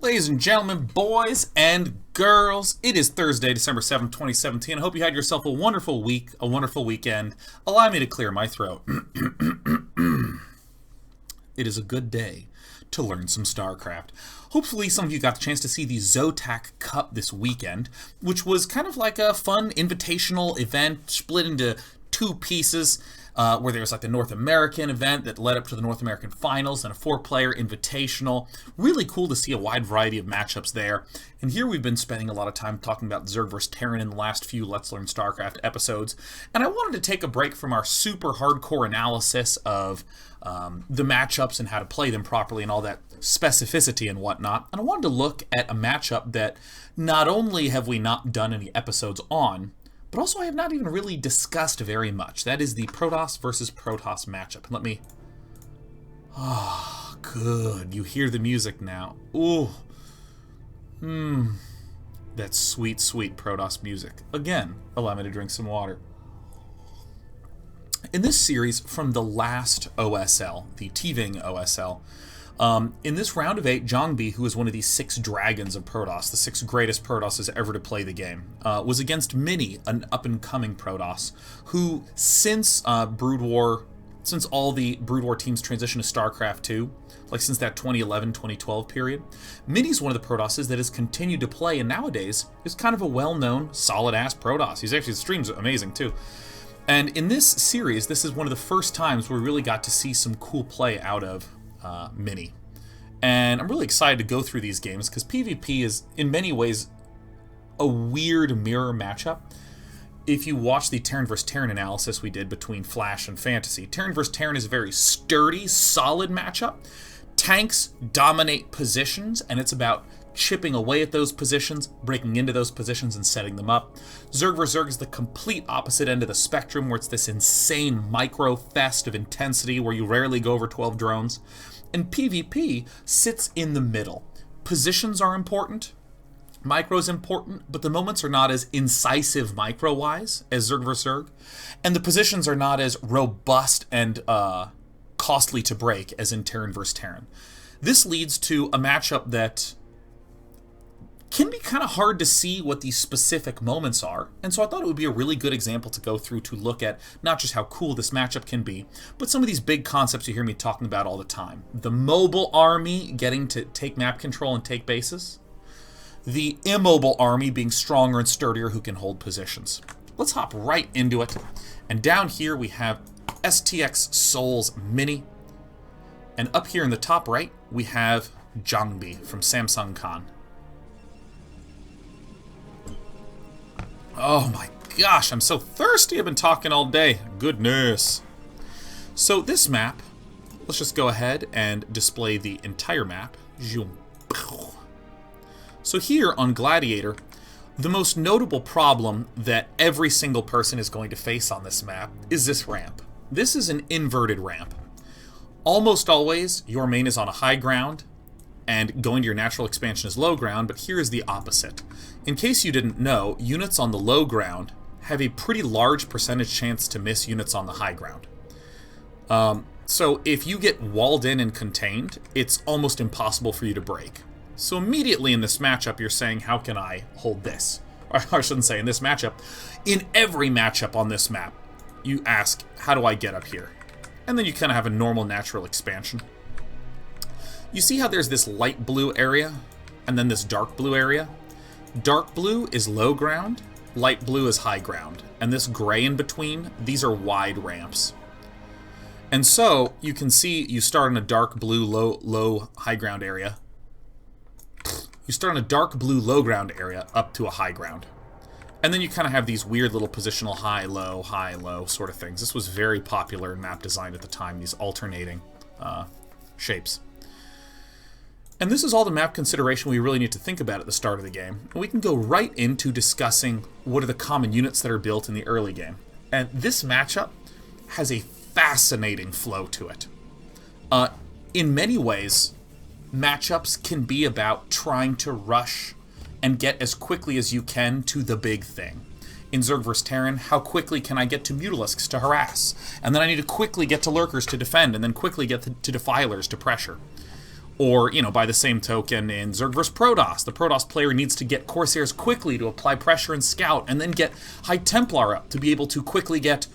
Ladies and gentlemen, boys and girls, it is Thursday, December 7th, 2017. I hope you had yourself a wonderful week, a wonderful weekend. Allow me to clear my throat. It is a good day to learn some StarCraft. Hopefully some of you got the chance to see the Zotac Cup this weekend, which was kind of like a fun invitational event split into two pieces. Where there was like the North American event that led up to the North American Finals and a 4-player invitational. Really cool to see a wide variety of matchups there. And here we've been spending a lot of time talking about Zerg vs. Terran in the last few Let's Learn StarCraft episodes. And I wanted to take a break from our super hardcore analysis of the matchups and how to play them properly and all that specificity and whatnot. And I wanted to look at a matchup that not only have we not done any episodes on, but also I have not even really discussed very much. That is the Protoss versus Protoss matchup. Let me... Ah, good. You hear the music now. Ooh. That sweet, sweet Protoss music. Again, allow me to drink some water. In this series from the last OSL, the Tving OSL, in this round of 8, Jangbi, who is one of these 6 dragons of Protoss, the 6 greatest Protosses ever to play the game, was against Mini, an up-and-coming Protoss, who since Brood War, since all the Brood War teams transitioned to StarCraft 2, like since that 2011-2012 period, Mini's one of the Protosses that has continued to play, and nowadays is kind of a well-known, solid-ass Protoss. He's actually, the stream's amazing, too. And in this series, this is one of the first times where we really got to see some cool play out of Mini. And I'm really excited to go through these games because PvP is in many ways a weird mirror matchup. If you watch the Terran vs. Terran analysis we did between Flash and Fantasy, Terran vs. Terran is a very sturdy, solid matchup. Tanks dominate positions, and it's about chipping away at those positions, breaking into those positions, and setting them up. Zerg vs. Zerg is the complete opposite end of the spectrum, where it's this insane micro fest of intensity where you rarely go over 12 drones. And PvP sits in the middle. Positions are important, micro's important, but the moments are not as incisive micro-wise as Zerg vs. Zerg, and the positions are not as robust and costly to break as in Terran vs. Terran. This leads to a matchup that can be kind of hard to see what these specific moments are, and so I thought it would be a really good example to go through to look at not just how cool this matchup can be, but some of these big concepts you hear me talking about all the time. The mobile army getting to take map control and take bases. The immobile army being stronger and sturdier who can hold positions. Let's hop right into it. And down here we have STX Souls Mini. And up here in the top right, we have Jangbi from Samsung Khan. Oh my gosh, I'm so thirsty. I've been talking all day. Goodness. So this map, let's just go ahead and display the entire map. So here on Gladiator, the most notable problem that every single person is going to face on this map is this ramp. This is an inverted ramp. Almost always, your main is on a high ground, and going to your natural expansion is low ground, but here is the opposite. In case you didn't know, units on the low ground have a pretty large percentage chance to miss units on the high ground. So if you get walled in and contained, it's almost impossible for you to break. So immediately in this matchup, you're saying, how can I hold this? Or I shouldn't say in this matchup. In every matchup on this map, you ask, how do I get up here? And then you kind of have a normal natural expansion. You see how there's this light blue area, and then this dark blue area? Dark blue is low ground, light blue is high ground, and this gray in between, these are wide ramps. And so, you can see you start in a dark blue low high ground area. You start in a dark blue low ground area up to a high ground. And then you kind of have these weird little positional high, low sort of things. This was very popular in map design at the time, these alternating shapes. And this is all the map consideration we really need to think about at the start of the game. And we can go right into discussing what are the common units that are built in the early game. And this matchup has a fascinating flow to it. In many ways, matchups can be about trying to rush and get as quickly as you can to the big thing. In Zerg vs. Terran, how quickly can I get to Mutalisks to harass? And then I need to quickly get to Lurkers to defend, and then quickly get to Defilers to pressure. Or, you know, by the same token, in Zerg vs. Protoss, the Protoss player needs to get Corsairs quickly to apply pressure and scout, and then get High Templar up to be able to quickly get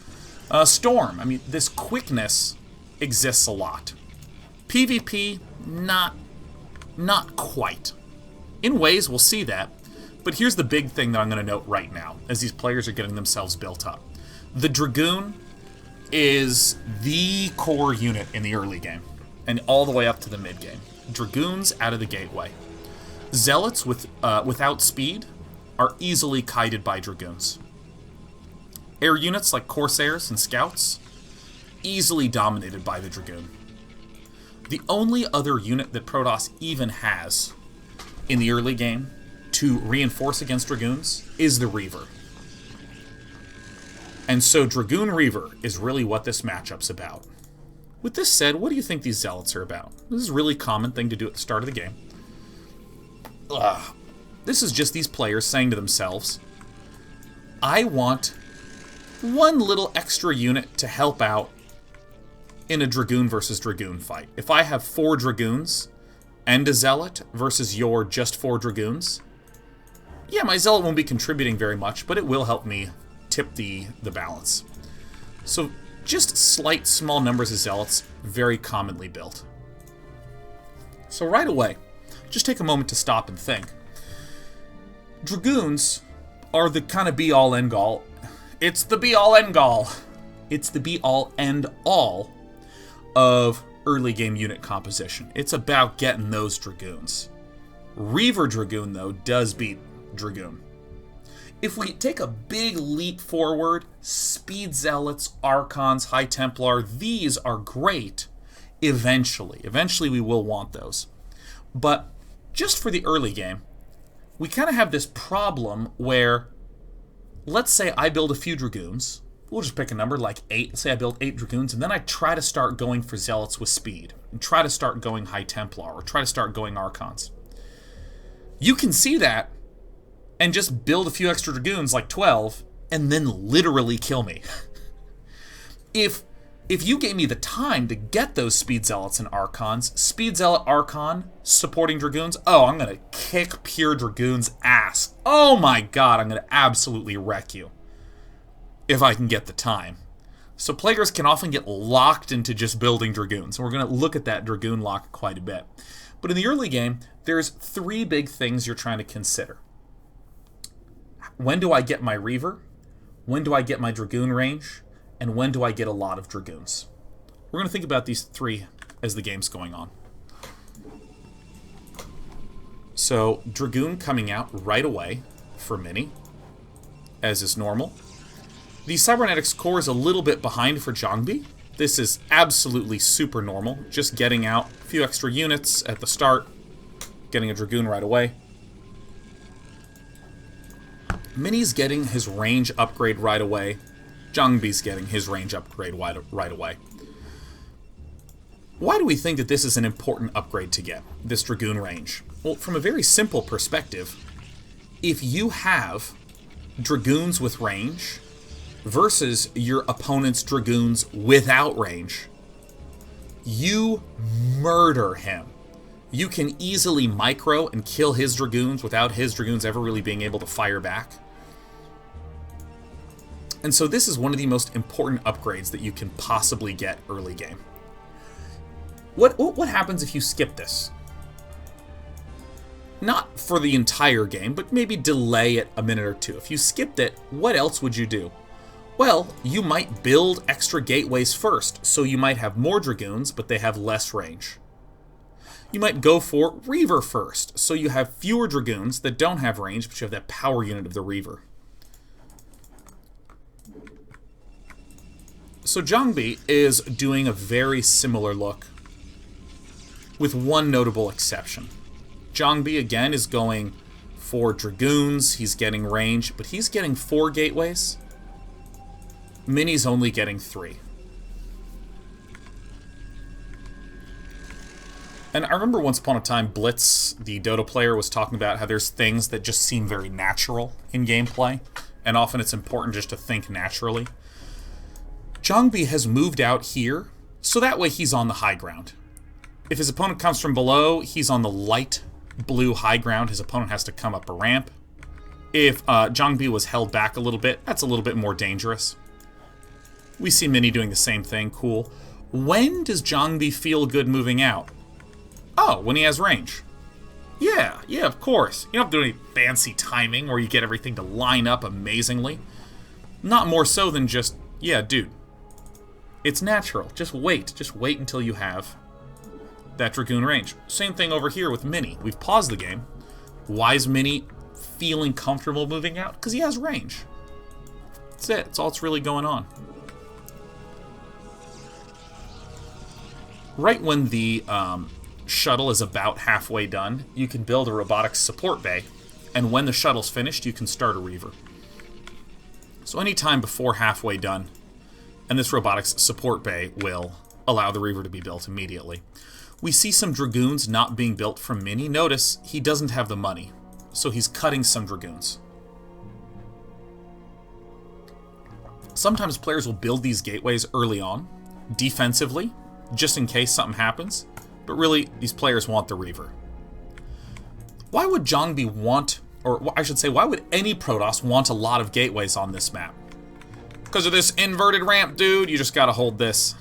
Storm. I mean, this quickness exists a lot. PvP, not quite. In ways, we'll see that, but here's the big thing that I'm going to note right now, as these players are getting themselves built up. The Dragoon is the core unit in the early game, and all the way up to the mid game. Dragoons out of the gateway. Zealots without speed are easily kited by Dragoons. Air units like Corsairs and Scouts, easily dominated by the Dragoon. The only other unit that Protoss even has in the early game to reinforce against Dragoons is the Reaver. And so Dragoon Reaver is really what this matchup's about. With this said, what do you think these Zealots are about? This is a really common thing to do at the start of the game. This is just these players saying to themselves, I want one little extra unit to help out in a Dragoon versus Dragoon fight. If I have 4 Dragoons and a Zealot versus your just 4 Dragoons, yeah, my Zealot won't be contributing very much, but it will help me tip the balance. So just slight small numbers of Zealots, very commonly built. So right away, just take a moment to stop and think. Dragoons are the kind of be-all, end-all. It's the be-all, end-all. It's the be-all, end-all of early game unit composition. It's about getting those Dragoons. Reaver Dragoon, though, does beat Dragoon. If we take a big leap forward, Speed Zealots, Archons, High Templar, these are great eventually. Eventually we will want those. But just for the early game, we kind of have this problem where, let's say I build a few Dragoons. We'll just pick a number like 8. Let's say I build 8 Dragoons, and then I try to start going for Zealots with speed, and try to start going High Templar, or try to start going Archons. You can see that and just build a few extra Dragoons, like 12, and then literally kill me. If you gave me the time to get those Speed Zealots and Archons, Speed Zealot Archon supporting Dragoons, oh, I'm going to kick pure Dragoon's ass. Oh my god, I'm going to absolutely wreck you if I can get the time. So players can often get locked into just building Dragoons, and we're going to look at that Dragoon lock quite a bit. But in the early game, there's 3 big things you're trying to consider. When do I get my Reaver? When do I get my Dragoon range? And when do I get a lot of Dragoons? We're going to think about these 3 as the game's going on. So, Dragoon coming out right away for Mini, as is normal. The Cybernetics core is a little bit behind for Jangbi. This is absolutely super normal. Just getting out a few extra units at the start, getting a Dragoon right away. Mini's getting his range upgrade right away. Jangbi's getting his range upgrade right away. Why do we think that this is an important upgrade to get, this Dragoon range? Well, from a very simple perspective, if you have Dragoons with range versus your opponent's Dragoons without range, you murder him. You can easily micro and kill his Dragoons without his Dragoons ever really being able to fire back. And so this is one of the most important upgrades that you can possibly get early game. What happens if you skip this? Not for the entire game, but maybe delay it a minute or 2. If you skipped it, what else would you do? Well, you might build extra gateways first, so you might have more Dragoons, but they have less range. You might go for Reaver first, so you have fewer Dragoons that don't have range, but you have that power unit of the Reaver. So Jangbi is doing a very similar look, with one notable exception. Jangbi, again, is going for Dragoons, he's getting range, but he's getting 4 gateways. Mini's only getting 3. And I remember once upon a time, Blitz, the Dota player, was talking about how there's things that just seem very natural in gameplay, and often it's important just to think naturally. Jangbi has moved out here, so that way he's on the high ground. If his opponent comes from below, he's on the light blue high ground. His opponent has to come up a ramp. If Jangbi was held back a little bit, that's a little bit more dangerous. We see Mini doing the same thing. Cool. When does Jangbi feel good moving out? Oh, when he has range. Yeah, of course. You don't have to do any fancy timing where you get everything to line up amazingly. Not more so than just, yeah, dude. It's natural. Just wait. Just wait until you have that Dragoon range. Same thing over here with Mini. We've paused the game. Why is Mini feeling comfortable moving out? Because he has range. That's it. That's all that's really going on. Right when the shuttle is about halfway done, you can build a robotics support bay, and when the shuttle's finished, you can start a Reaver. So anytime before halfway done, and this robotics support bay will allow the Reaver to be built immediately. We see some Dragoons not being built from Mini. Notice he doesn't have the money, so he's cutting some Dragoons. Sometimes players will build these gateways early on, defensively, just in case something happens. But really, these players want the Reaver. Why would Jangbi want, or I should say, why would any Protoss want a lot of gateways on this map? Because of this inverted ramp, dude. You just gotta hold this.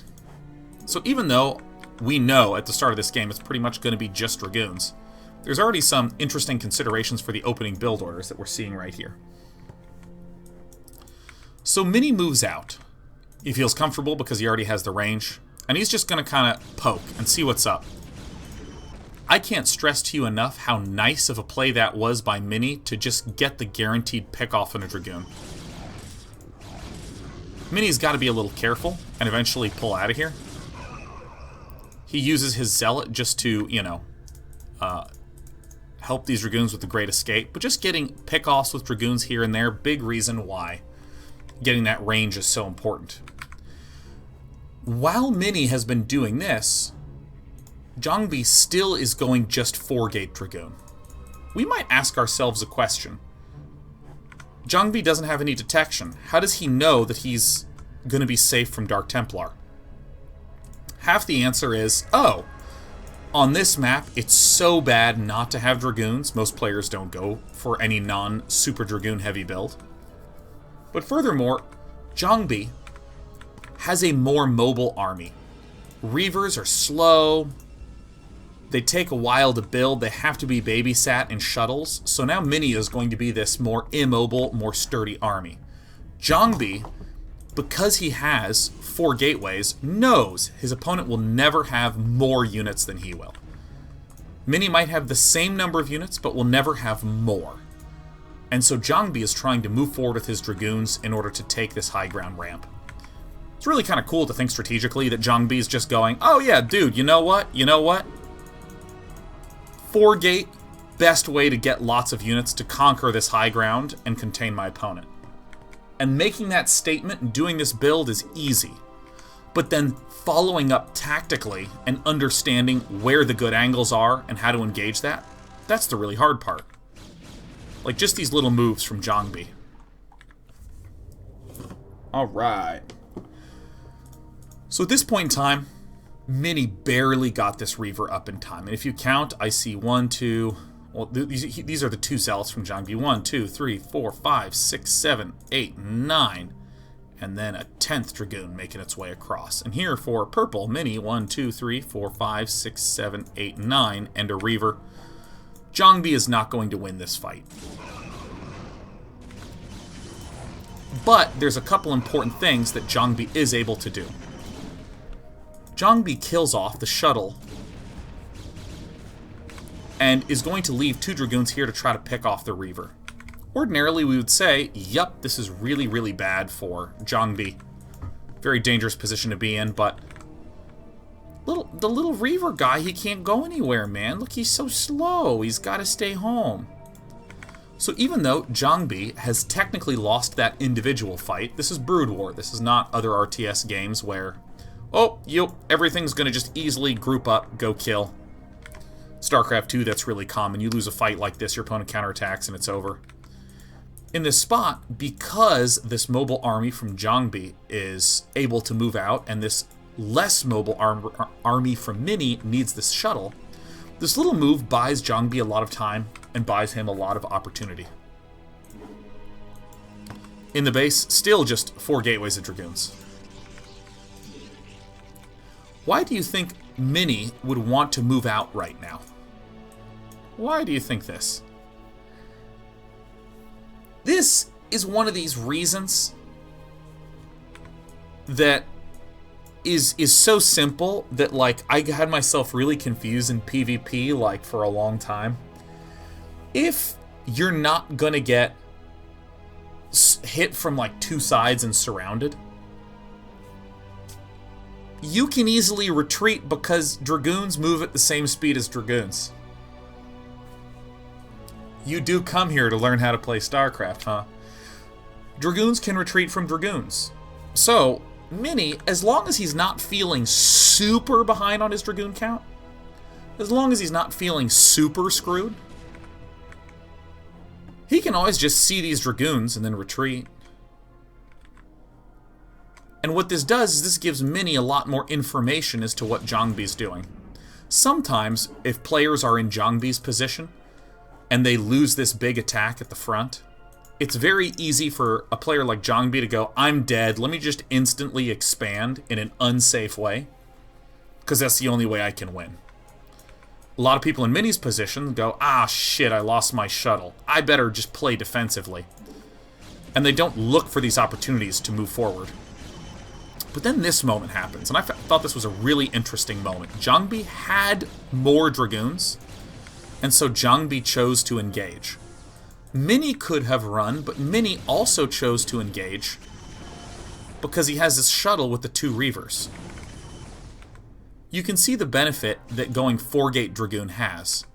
So even though we know at the start of this game it's pretty much going to be just Dragoons, there's already some interesting considerations for the opening build orders that we're seeing right here. So Mini moves out. He feels comfortable because he already has the range, and he's just going to kind of poke and see what's up. I can't stress to you enough how nice of a play that was by Mini to just get the guaranteed pick off on a Dragoon. Mini's got to be a little careful and eventually pull out of here. He uses his Zealot just to, you know, help these Dragoons with the Great Escape. But just getting pick-offs with Dragoons here and there, big reason why getting that range is so important. While Mini has been doing this, Jangbi still is going just 4-gate Dragoon. We might ask ourselves a question. Jangbi doesn't have any detection. How does he know that he's going to be safe from Dark Templar? Half the answer is, oh, on this map, it's so bad not to have Dragoons. Most players don't go for any non-Super Dragoon heavy build. But furthermore, Jangbi has a more mobile army. Reavers are slow. They take a while to build. They have to be babysat in shuttles. So now Mini is going to be this more immobile, more sturdy army. Jangbi, because he has 4 gateways, knows his opponent will never have more units than he will. Mini might have the same number of units, but will never have more. And so Jangbi is trying to move forward with his Dragoons in order to take this high ground ramp. It's really kind of cool to think strategically that Jangbi is just going, oh yeah, dude, you know what? 4-gate, best way to get lots of units to conquer this high ground and contain my opponent. And making that statement and doing this build is easy. But then following up tactically and understanding where the good angles are and how to engage that, that's the really hard part. Like just these little moves from Jangbi. Alright. So at this point in time, Mini barely got this Reaver up in time. And if you count, I see 1, 2... Well, these are the 2 Zealots from Jangbi. 1, 2, 3, 4, 5, 6, 7, 8, 9. And then a 10th Dragoon making its way across. And here for purple, Mini, 1, 2, 3, 4, 5, 6, 7, 8, 9, and a Reaver. Jangbi is not going to win this fight. But there's a couple important things that Jangbi is able to do. Jangbi kills off the shuttle and is going to leave 2 Dragoons here to try to pick off the Reaver. Ordinarily, we would say, yup, this is really, really bad for Jangbi. Very dangerous position to be in, but the little Reaver guy, he can't go anywhere, man. Look, he's so slow. He's got to stay home. So even though Jangbi has technically lost that individual fight, this is Brood War. This is not other RTS games where, oh, everything's going to just easily group up, go kill. StarCraft 2, that's really common. You lose a fight like this, your opponent counterattacks, and it's over. In this spot, because this mobile army from Jangbi is able to move out, and this less mobile army from Mini needs this shuttle, this little move buys Jangbi a lot of time and buys him a lot of opportunity. In the base, still just 4 gateways of Dragoons. Why do you think Mini would want to move out right now? Why do you think this? This is one of these reasons that is so simple that, like, I had myself really confused in PvP, like, for a long time. If you're not gonna get hit from, like, 2 sides and surrounded, you can easily retreat because Dragoons move at the same speed as Dragoons. You do come here to learn how to play StarCraft, huh? Dragoons can retreat from Dragoons. So, Mini, as long as he's not feeling super behind on his Dragoon count, as long as he's not feeling super screwed, he can always just see these Dragoons and then retreat. And what this does is this gives Mini a lot more information as to what Jangbi's doing. Sometimes, if players are in Jangbi's position, and they lose this big attack at the front, it's very easy for a player like Jangbi to go, I'm dead, let me just instantly expand in an unsafe way, because that's the only way I can win. A lot of people in Mini's position go, ah shit, I lost my shuttle, I better just play defensively. And they don't look for these opportunities to move forward. But then this moment happens, and I thought this was a really interesting moment. Jangbi had more Dragoons, and so Jangbi chose to engage. Mini could have run, but Mini also chose to engage because he has this shuttle with the 2 Reavers. You can see the benefit that going 4-gate Dragoon has.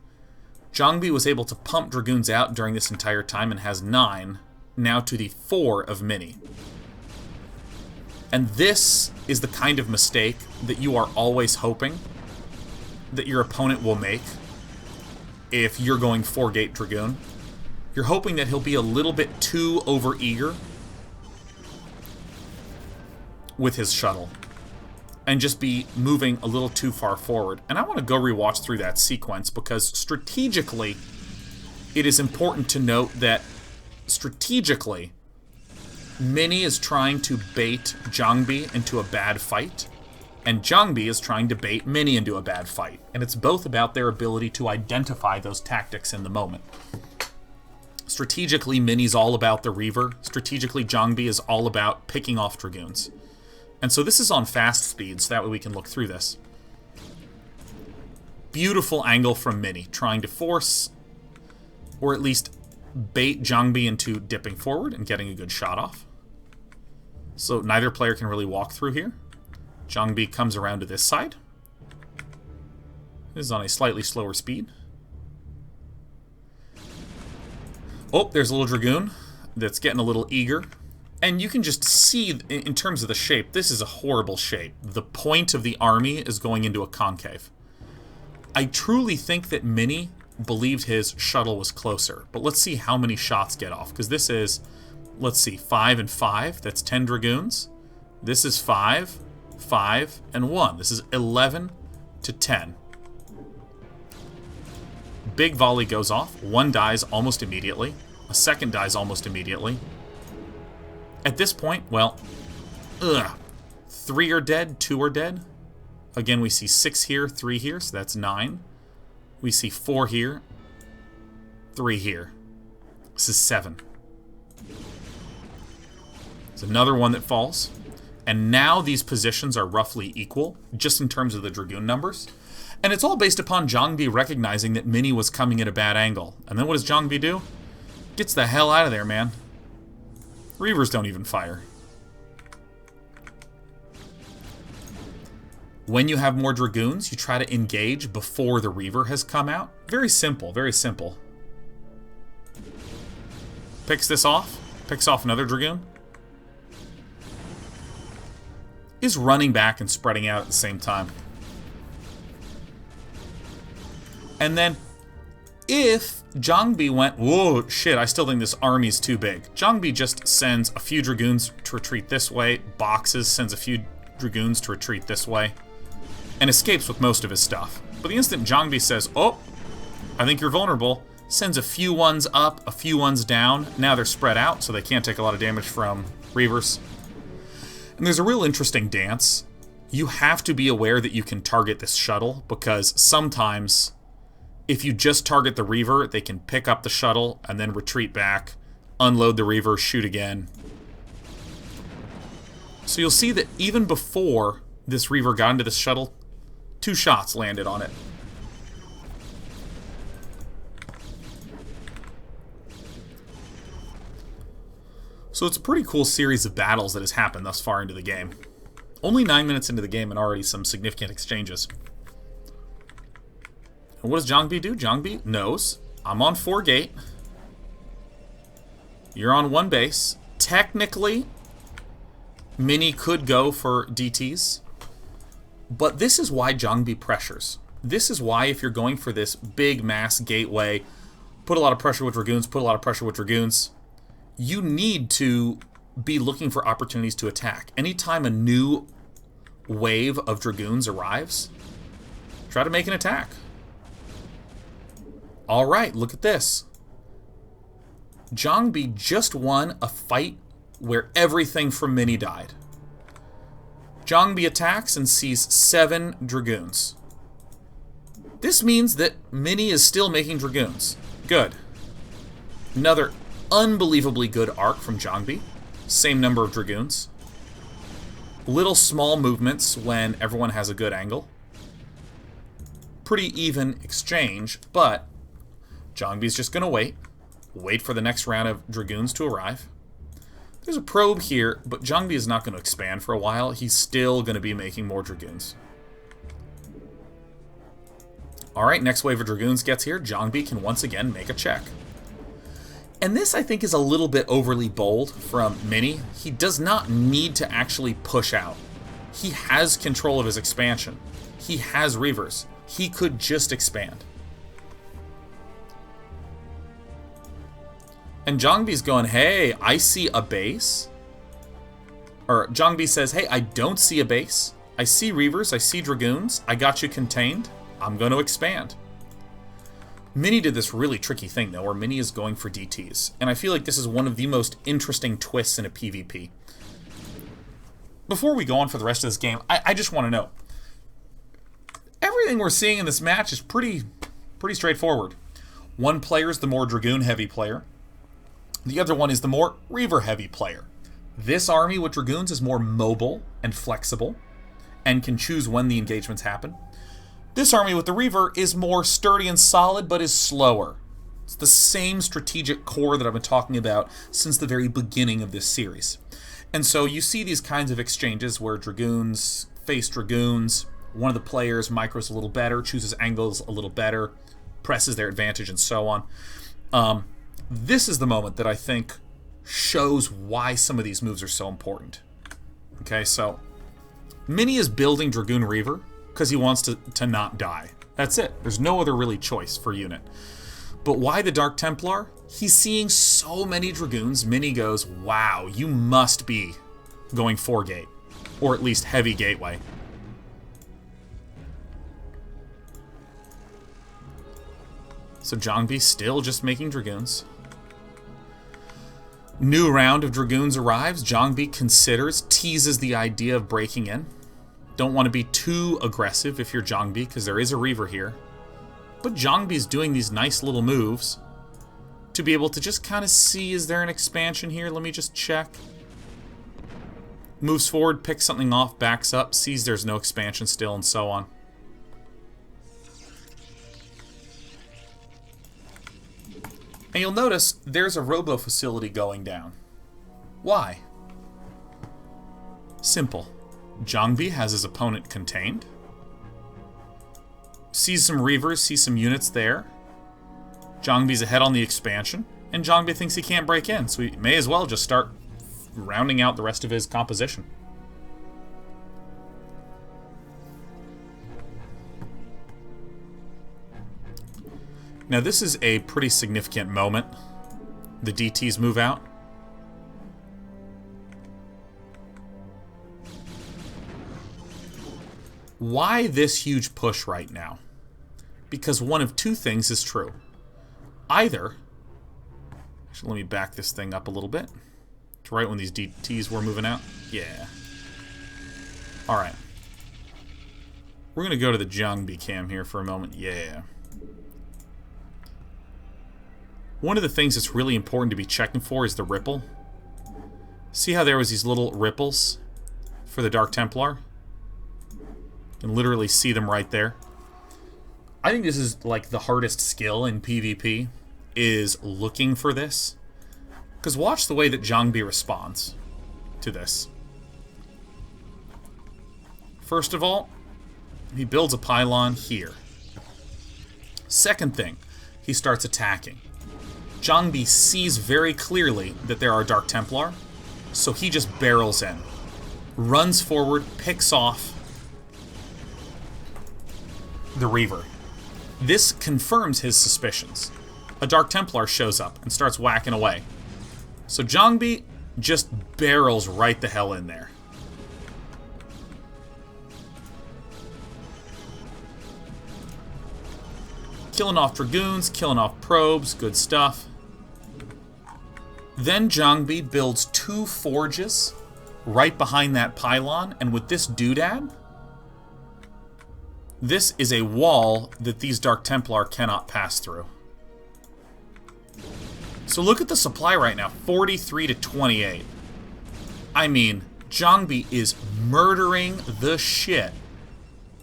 Jangbi was able to pump Dragoons out during this entire time and has 9, now to the 4 of Mini. And this is the kind of mistake that you are always hoping that your opponent will make if you're going 4-gate Dragoon. You're hoping that he'll be a little bit too overeager with his shuttle and just be moving a little too far forward. And I want to go rewatch through that sequence because strategically, it is important to note that strategically, Mini is trying to bait Jangbi into a bad fight, and Jangbi is trying to bait Mini into a bad fight. And it's both about their ability to identify those tactics in the moment. Strategically, Mini's all about the Reaver. Strategically, Jangbi is all about picking off Dragoons. And so this is on fast speed, so that way we can look through this. Beautiful angle from Mini, trying to force, or at least bait Jangbi into dipping forward and getting a good shot off. So neither player can really walk through here. Jangbi comes around to this side. This is on a slightly slower speed. Oh, there's a little Dragoon that's getting a little eager. And you can just see, in terms of the shape, this is a horrible shape. The point of the army is going into a concave. I truly think that Mini believed his shuttle was closer. But let's see how many shots get off. Because this is, let's see, 5 and 5. That's 10 Dragoons. This is 5, 5, and 1. This is 11 to 10. Big volley goes off. 1 dies almost immediately. A second dies almost immediately. At this point, well, 3 are dead, 2 are dead. Again, we see 6 here, 3 here, so that's 9. We see 4 here, 3 here. This is 7. There's another one that falls. And now these positions are roughly equal, just in terms of the Dragoon numbers. And it's all based upon Jangbi recognizing that Mini was coming at a bad angle. And then what does Jangbi do? Gets the hell out of there, man. Reavers don't even fire. When you have more Dragoons, you try to engage before the Reaver has come out. Very simple, very simple. Picks this off. Picks off another Dragoon. Is running back and spreading out at the same time. And then, if Jangbi went, whoa, shit, I still think this army's too big. Jangbi just sends a few Dragoons to retreat this way, boxes, sends a few Dragoons to retreat this way, and escapes with most of his stuff. But the instant Jangbi says, oh, I think you're vulnerable, sends a few ones up, a few ones down. Now they're spread out, so they can't take a lot of damage from Reavers. And there's a real interesting dance. You have to be aware that you can target this shuttle, because sometimes if you just target the Reaver, they can pick up the shuttle and then retreat back, unload the Reaver, shoot again. So you'll see that even before this Reaver got into the shuttle, 2 shots landed on it. So it's a pretty cool series of battles that has happened thus far into the game. Only 9 minutes into the game and already some significant exchanges. And what does Jangbi do? Jangbi knows, I'm on 4 gate. You're on 1 base. Technically, Mini could go for DTs. But this is why Jangbi pressures. This is why if you're going for this big mass gateway, put a lot of pressure with Dragoons, put a lot of pressure with Dragoons, you need to be looking for opportunities to attack. Anytime a new wave of Dragoons arrives, try to make an attack. Alright, look at this. Jangbi just won a fight where everything from Mini died. Jangbi attacks and sees 7 Dragoons. This means that Mini is still making Dragoons. Good. Another unbelievably good arc from Jangbi. Same number of Dragoons. Little small movements when everyone has a good angle. Pretty even exchange, but Jangbi's just going to wait for the next round of Dragoons to arrive. There's a probe here, but Jangbi is not going to expand for a while. He's still going to be making more Dragoons. Alright, next wave of Dragoons gets here. Jangbi can once again make a check. And this, I think, is a little bit overly bold from Mini. He does not need to actually push out. He has control of his expansion. He has Reavers. He could just expand. And Jangbi's going, hey, I see a base. Or Jangbi says, hey, I don't see a base. I see Reavers, I see Dragoons. I got you contained. I'm going to expand. Mini did this really tricky thing, though, where Mini is going for DTs. And I feel like this is one of the most interesting twists in a PvP. Before we go on for the rest of this game, I just want to know. Everything we're seeing in this match is pretty straightforward. One player is the more Dragoon-heavy player. The other one is the more Reaver-heavy player. This army with Dragoons is more mobile and flexible, and can choose when the engagements happen. This army with the Reaver is more sturdy and solid, but is slower. It's the same strategic core that I've been talking about since the very beginning of this series. And so you see these kinds of exchanges where Dragoons face Dragoons, one of the players micros a little better, chooses angles a little better, presses their advantage, and so on. This is the moment that I think shows why some of these moves are so important. Okay, so Mini is building Dragoon Reaver because he wants to not die. That's it. There's no other really choice for unit. But why the Dark Templar? He's seeing so many Dragoons, Mini goes, wow, you must be going 4 gate. Or at least heavy gateway. So Jangbi still just making Dragoons. New round of Dragoons arrives. Jangbi considers, teases the idea of breaking in. Don't want to be too aggressive if you're Jangbi, because there is a Reaver here. But Jangbi's doing these nice little moves to be able to just kind of see, is there an expansion here? Let me just check. Moves forward, picks something off, backs up, sees there's no expansion still, and so on. And you'll notice there's a robo facility going down. Why? Simple. Jangbi has his opponent contained. Sees some Reavers, sees some units there. Jangbi's ahead on the expansion. And Jangbi thinks he can't break in, so he may as well just start rounding out the rest of his composition. Now this is a pretty significant moment. The DTs move out. Why this huge push right now? Because one of two things is true. Either... Actually, let me back this thing up a little bit. It's right when these DTs were moving out. Yeah. Alright. We're going to go to the Jangbi cam here for a moment. Yeah. One of the things that's really important to be checking for is the ripple. See how there was these little ripples for the Dark Templar? You can literally see them right there. I think this is like the hardest skill in PvP, is looking for this. Because watch the way that Jangbi responds to this. First of all, he builds a pylon here. Second thing, he starts attacking. Jangbi sees very clearly that there are Dark Templar, so he just barrels in. Runs forward, picks off the Reaver. This confirms his suspicions. A Dark Templar shows up and starts whacking away. So Jangbi just barrels right the hell in there. Killing off Dragoons, killing off probes, good stuff. Then Jangbi builds 2 forges right behind that pylon, and with this doodad, this is a wall that these Dark Templar cannot pass through. So look at the supply right now, 43 to 28. I mean, Jangbi is murdering the shit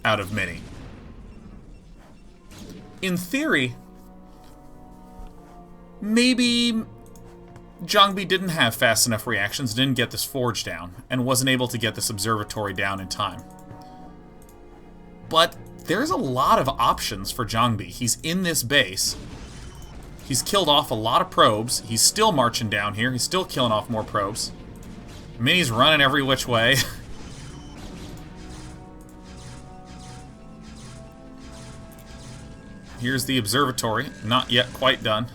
out of Mini. In theory, maybe Jangbi didn't have fast enough reactions, didn't get this forge down, and wasn't able to get this observatory down in time. But there's a lot of options for Jangbi. He's in this base. He's killed off a lot of probes. He's still marching down here. He's still killing off more probes. Mini's running every which way. Here's the observatory. Not yet quite done.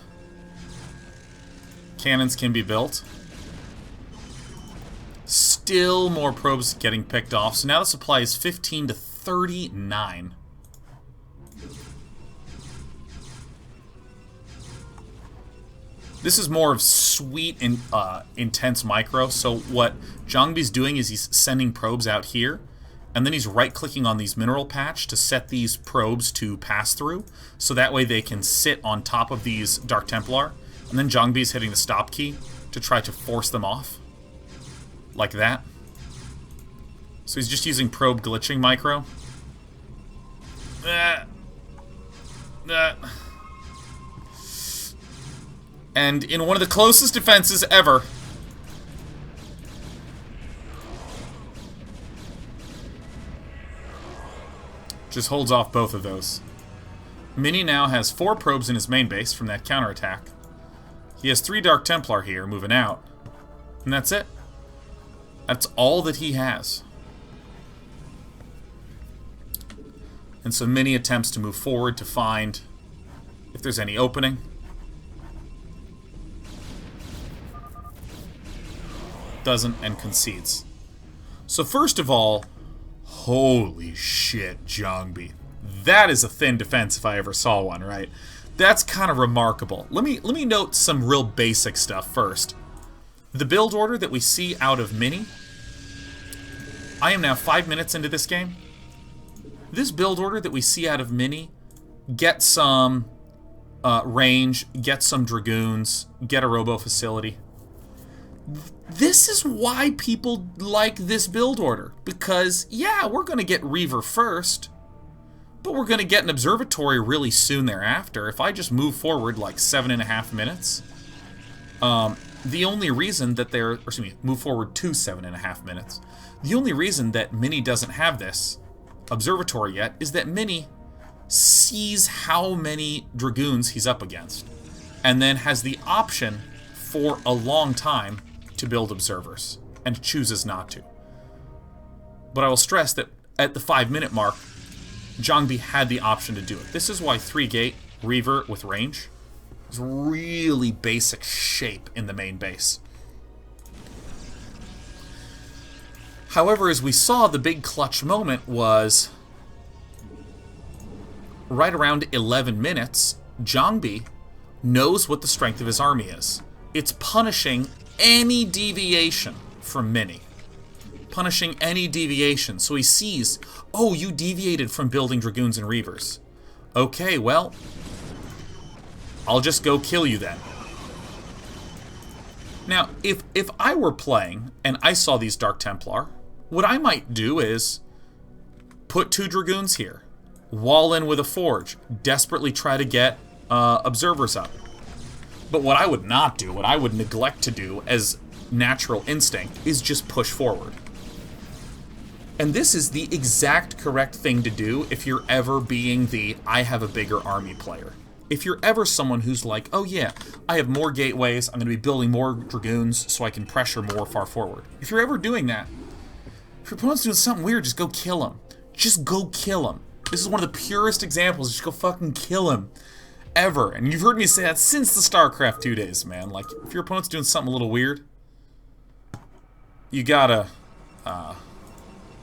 Cannons can be built. Still more probes getting picked off. So now the supply is 15 to 39. This is more of sweet and intense micro. So what Jangbi's doing is he's sending probes out here, and then he's right-clicking on these mineral patch to set these probes to pass through, so that way they can sit on top of these Dark Templar, and then Jangbi's hitting the stop key to try to force them off. Like that. So he's just using probe glitching micro. And in one of the closest defenses ever, just holds off both of those. Mini now has 4 probes in his main base from that counterattack. He has 3 Dark Templar here moving out. And that's it. That's all that he has. And so Mini attempts to move forward to find if there's any opening. Doesn't, and concedes. So first of all, holy shit, Jangbi. That is a thin defense if I ever saw one, right? That's kind of remarkable. Let me note some real basic stuff first. The build order that we see out of Mini, I am now 5 minutes into this game. This build order that we see out of Mini, get some range, get some Dragoons, get a robo facility. This is why people like this build order. Because, yeah, we're going to get Reaver first, but we're going to get an observatory really soon thereafter. If I just move forward like 7.5 minutes, the only reason that move forward to 7.5 minutes. The only reason that Mini doesn't have this observatory yet is that Mini sees how many Dragoons he's up against, and then has the option for a long time to build observers, and chooses not to. But I will stress that at the 5-minute mark, Jangbi had the option to do it. This is why 3-gate Reaver with range is really basic shape in the main base. However, as we saw, the big clutch moment was right around 11 minutes, Jangbi knows what the strength of his army is. It's punishing any deviation from Mini. Punishing any deviation. So he sees, oh, you deviated from building Dragoons and Reavers. Okay, well, I'll just go kill you then. Now, if I were playing and I saw these Dark Templar, what I might do is put 2 Dragoons here, wall in with a Forge, desperately try to get observers up. But what I would not do, what I would neglect to do as natural instinct, is just push forward. And this is the exact correct thing to do if you're ever being the I have a bigger army player. If you're ever someone who's like, oh yeah, I have more gateways, I'm going to be building more Dragoons so I can pressure more far forward. If you're ever doing that, if your opponent's doing something weird, just go kill him. Just go kill him. This is one of the purest examples, just go fucking kill him. Ever. And you've heard me say that since the StarCraft 2 days, man. Like, if your opponent's doing something a little weird, you gotta,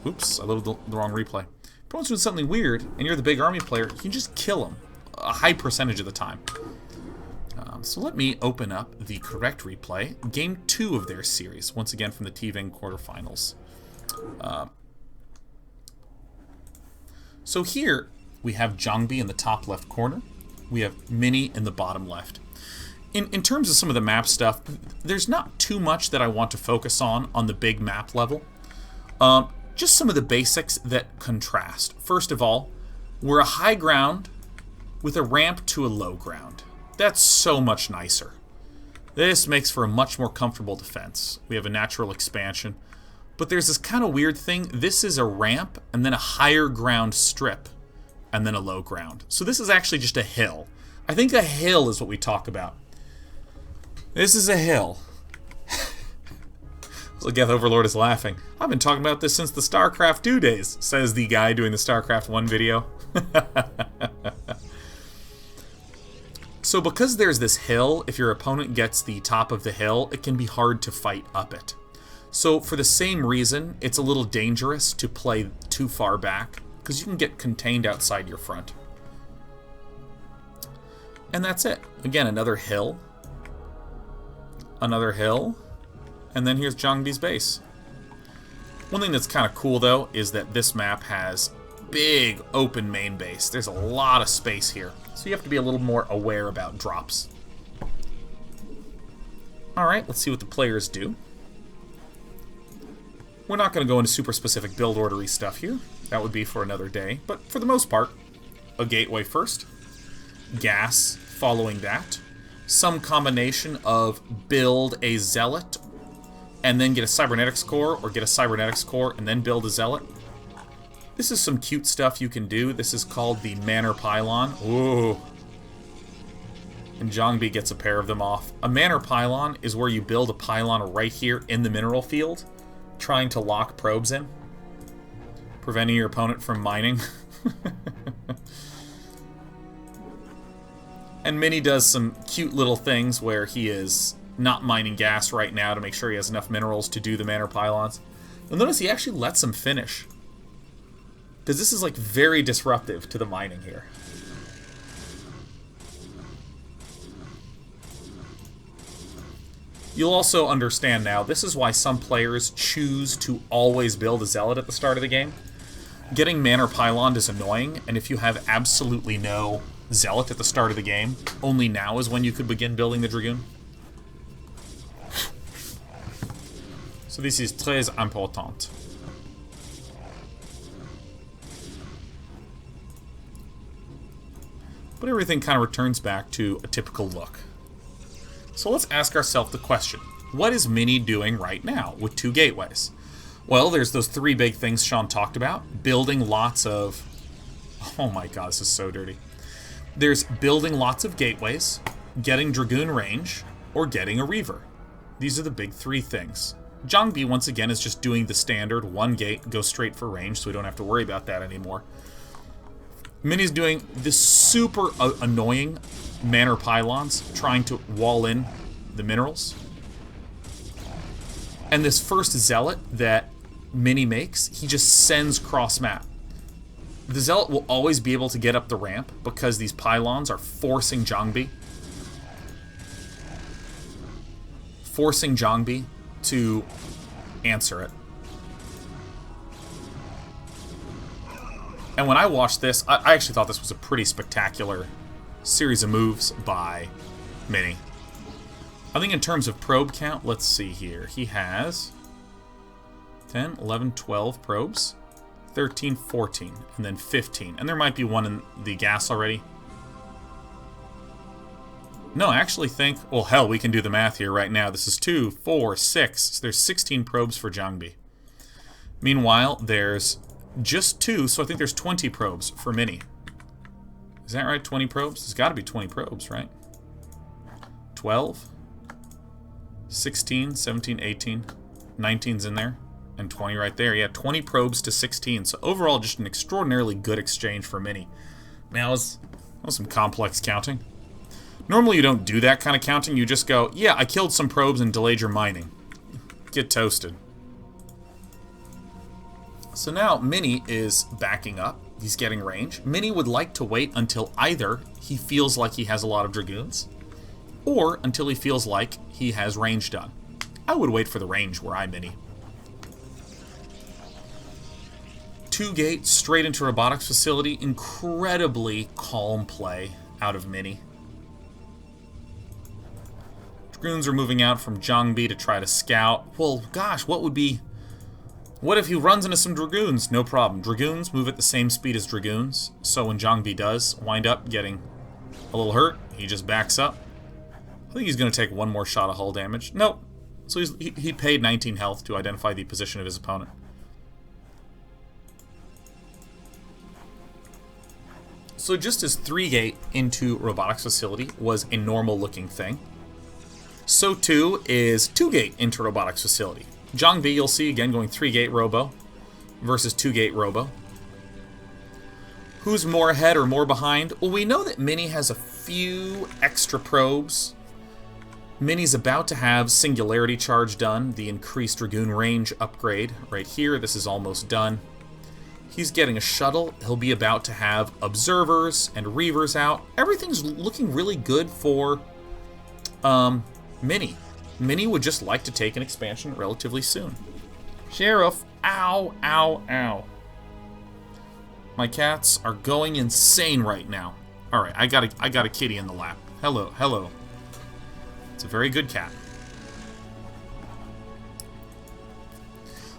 oops, I loaded the wrong replay. If your opponent's doing something weird, and you're the big army player, you can just kill him. A high percentage of the time. So let me open up the correct replay. Game 2 of their series, once again from the Tving quarterfinals. So here, we have Jangbi in the top left corner. We have Mini in the bottom left. In terms of some of the map stuff, there's not too much that I want to focus on the big map level. Just some of the basics that contrast. First of all, we're a high ground with a ramp to a low ground. That's so much nicer. This makes for a much more comfortable defense. We have a natural expansion. But there's this kind of weird thing. This is a ramp, and then a higher ground strip, and then a low ground. So this is actually just a hill. I think a hill is what we talk about. This is a hill. So Geth Overlord is laughing. I've been talking about this since the StarCraft 2 days, says the guy doing the StarCraft 1 video. So because there's this hill, if your opponent gets the top of the hill, it can be hard to fight up it. So for the same reason, it's a little dangerous to play too far back, because you can get contained outside your front. And that's it. Again, another hill. Another hill. And then here's Jangbi's base. One thing that's kind of cool, though, is that this map has big open main base. There's a lot of space here. So you have to be a little more aware about drops. Alright, let's see what the players do. We're not going to go into super specific build ordery stuff here. That would be for another day. But for the most part, a gateway first. Gas following that. Some combination of build a zealot and then get a cybernetics core, or get a cybernetics core and then build a zealot. This is some cute stuff you can do. This is called the Manor Pylon. Ooh. And Jangbi gets a pair of them off. A Manor Pylon is where you build a pylon right here in the mineral field, trying to lock probes in, preventing your opponent from mining. And Mini does some cute little things where he is not mining gas right now to make sure he has enough minerals to do the Manor Pylons. You'll notice he actually lets them finish, because this is like very disruptive to the mining here. You'll also understand now, this is why some players choose to always build a zealot at the start of the game. Getting Manor Pylon is annoying, and if you have absolutely no zealot at the start of the game, only now is when you could begin building the Dragoon. So this is très important. But everything kind of returns back to a typical look. So let's ask ourselves the question, what is Mini doing right now with 2 gateways? Well, there's those 3 big things Sean talked about. Building lots of... Oh my god, this is so dirty. There's building lots of gateways, getting Dragoon range, or getting a Reaver. These are the big 3 things. Jangbi, once again, is just doing the standard 1 gate, go straight for range, so we don't have to worry about that anymore. Mini's doing this super annoying Manor Pylons, trying to wall in the minerals. And this first zealot that Mini makes, he just sends cross-map. The Zealot will always be able to get up the ramp because these pylons are forcing Jangbi. Forcing Jangbi to answer it. And when I watched this, I actually thought this was a pretty spectacular series of moves by Mini. I think in terms of probe count, let's see here. He has 10, 11, 12 probes. 13, 14, and then 15. And there might be one in the gas already. No, I actually think... Well, hell, we can do the math here right now. This is 2, 4, 6. So there's 16 probes for Jangbi. Meanwhile, there's just 2, so I think there's 20 probes for Mini. Is that right? 20 probes? There's got to be 20 probes, right? 12, 16, 17, 18, 19's in there. And 20 right there. Yeah, 20 probes to 16. So overall, just an extraordinarily good exchange for Mini. Now, that was some complex counting. Normally, you don't do that kind of counting. You just go, yeah, I killed some probes and delayed your mining. Get toasted. So now, Mini is backing up. He's getting range. Mini would like to wait until either he feels like he has a lot of Dragoons, or until he feels like he has range done. I would wait for the range where I'm Mini. 2 gates straight into robotics facility. Incredibly calm play out of Mini. Dragoons are moving out from Jangbi to try to scout. Well, gosh, what if he runs into some Dragoons? No problem. Dragoons move at the same speed as Dragoons, so when Jangbi does wind up getting a little hurt, he just backs up. I think he's going to take one more shot of hull damage. Nope. So he paid 19 health to identify the position of his opponent. So just as 3-gate into robotics facility was a normal looking thing, so too is 2-gate into robotics facility. Jangbi, you'll see again going 3-gate robo versus 2-gate robo. Who's more ahead or more behind? Well, we know that Mini has a few extra probes. Mini's about to have Singularity Charge done, the increased Dragoon range upgrade right here. This is almost done. He's getting a shuttle. He'll be about to have observers and reavers out. Everything's looking really good for Mini. Mini would just like to take an expansion relatively soon. Sheriff, ow, ow, ow. My cats are going insane right now. All right, I got a kitty in the lap. Hello, hello. It's a very good cat.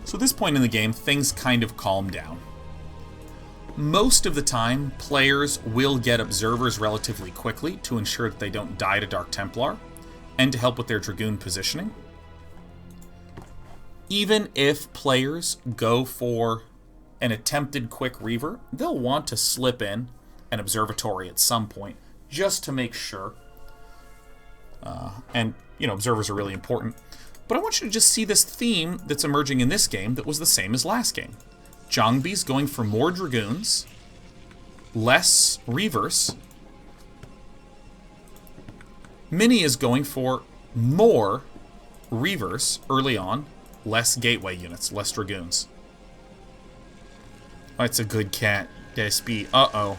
So at this point in the game, things kind of calm down. Most of the time, players will get observers relatively quickly to ensure that they don't die to Dark Templar, and to help with their Dragoon positioning. Even if players go for an attempted quick Reaver, they'll want to slip in an observatory at some point, just to make sure. And, you know, observers are really important. But I want you to just see this theme that's emerging in this game that was the same as last game. Jangbi's going for more Dragoons, less Reavers. Mini is going for more Reavers early on, less Gateway units, less Dragoons. Oh, it's a good cat. Despy. Uh-oh.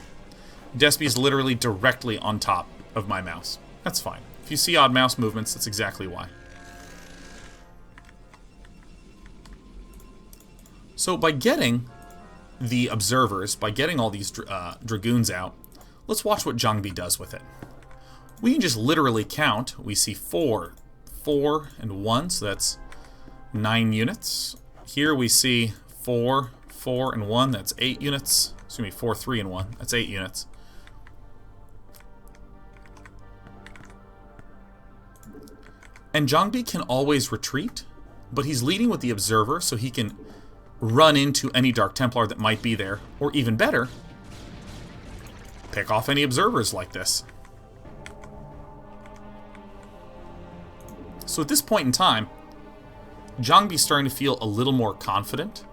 Despy's literally directly on top of my mouse. That's fine. If you see odd mouse movements, that's exactly why. So by getting the observers, by getting all these Dragoons out, let's watch what Jangbi does with it. We can just literally count. We see 4, 4, and 1, so that's 9 units. Here we see 4, 4, and 1, that's 8 units. Excuse me, 4, 3, and 1, that's 8 units. And Jangbi can always retreat, but he's leading with the observer, so he can run into any Dark Templar that might be there, or even better, pick off any observers like this. So at this point in time, Jangbi's starting to feel a little more confident.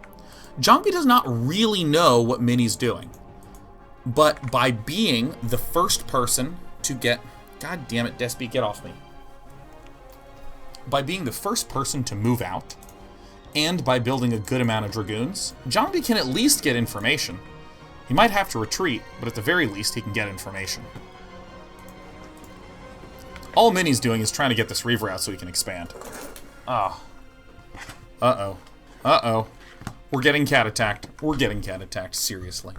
Jangbi does not really know what Mini's doing, but by being the first person to get... God damn it, Despy, get off me. By being the first person to move out, and by building a good amount of Dragoons, Jangbi can at least get information. He might have to retreat, but at the very least, he can get information. All Mini's doing is trying to get this Reaver out so he can expand. Ah. Uh-oh. Uh-oh. We're getting cat attacked. We're getting cat attacked, seriously.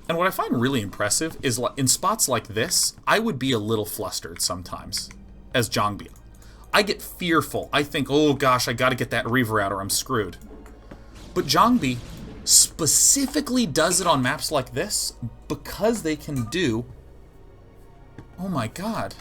And what I find really impressive is in spots like this, I would be a little flustered sometimes as Jangbi. I get fearful. I think, oh gosh, I gotta get that Reaver out or I'm screwed. But Jangbi specifically does it on maps like this because they can do... Oh my god.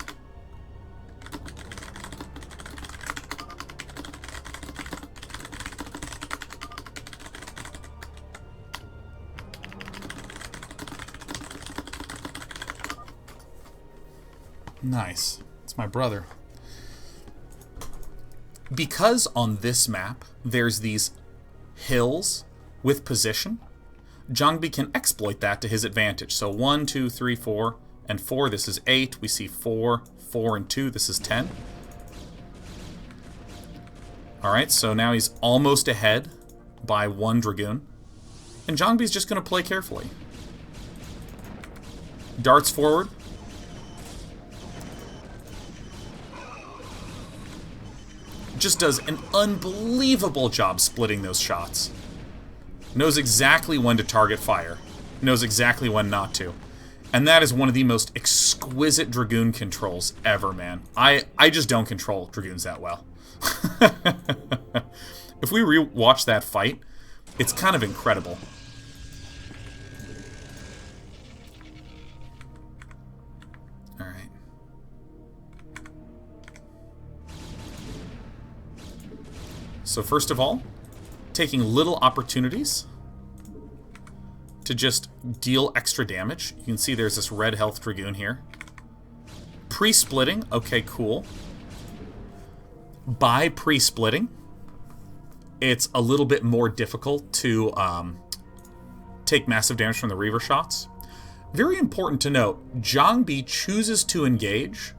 Nice. It's my brother. Because on this map, there's these hills with position, Jangbi can exploit that to his advantage. So 1, 2, 3, 4, and 4. This is 8. We see 4, 4, and 2. This is 10. Alright, so now he's almost ahead by 1 Dragoon. And Jangbi's just going to play carefully. Darts forward. Just does an unbelievable job splitting those shots. Knows exactly when to target fire. Knows exactly when not to. And that is one of the most exquisite Dragoon controls ever, man. I just don't control Dragoons that well. If we re-watch that fight, it's kind of incredible. Alright. So first of all, taking little opportunities to just deal extra damage. You can see there's this red health Dragoon here. Pre-splitting, okay, cool. By pre-splitting, it's a little bit more difficult to take massive damage from the Reaver shots. Very important to note, Jangbi chooses to engage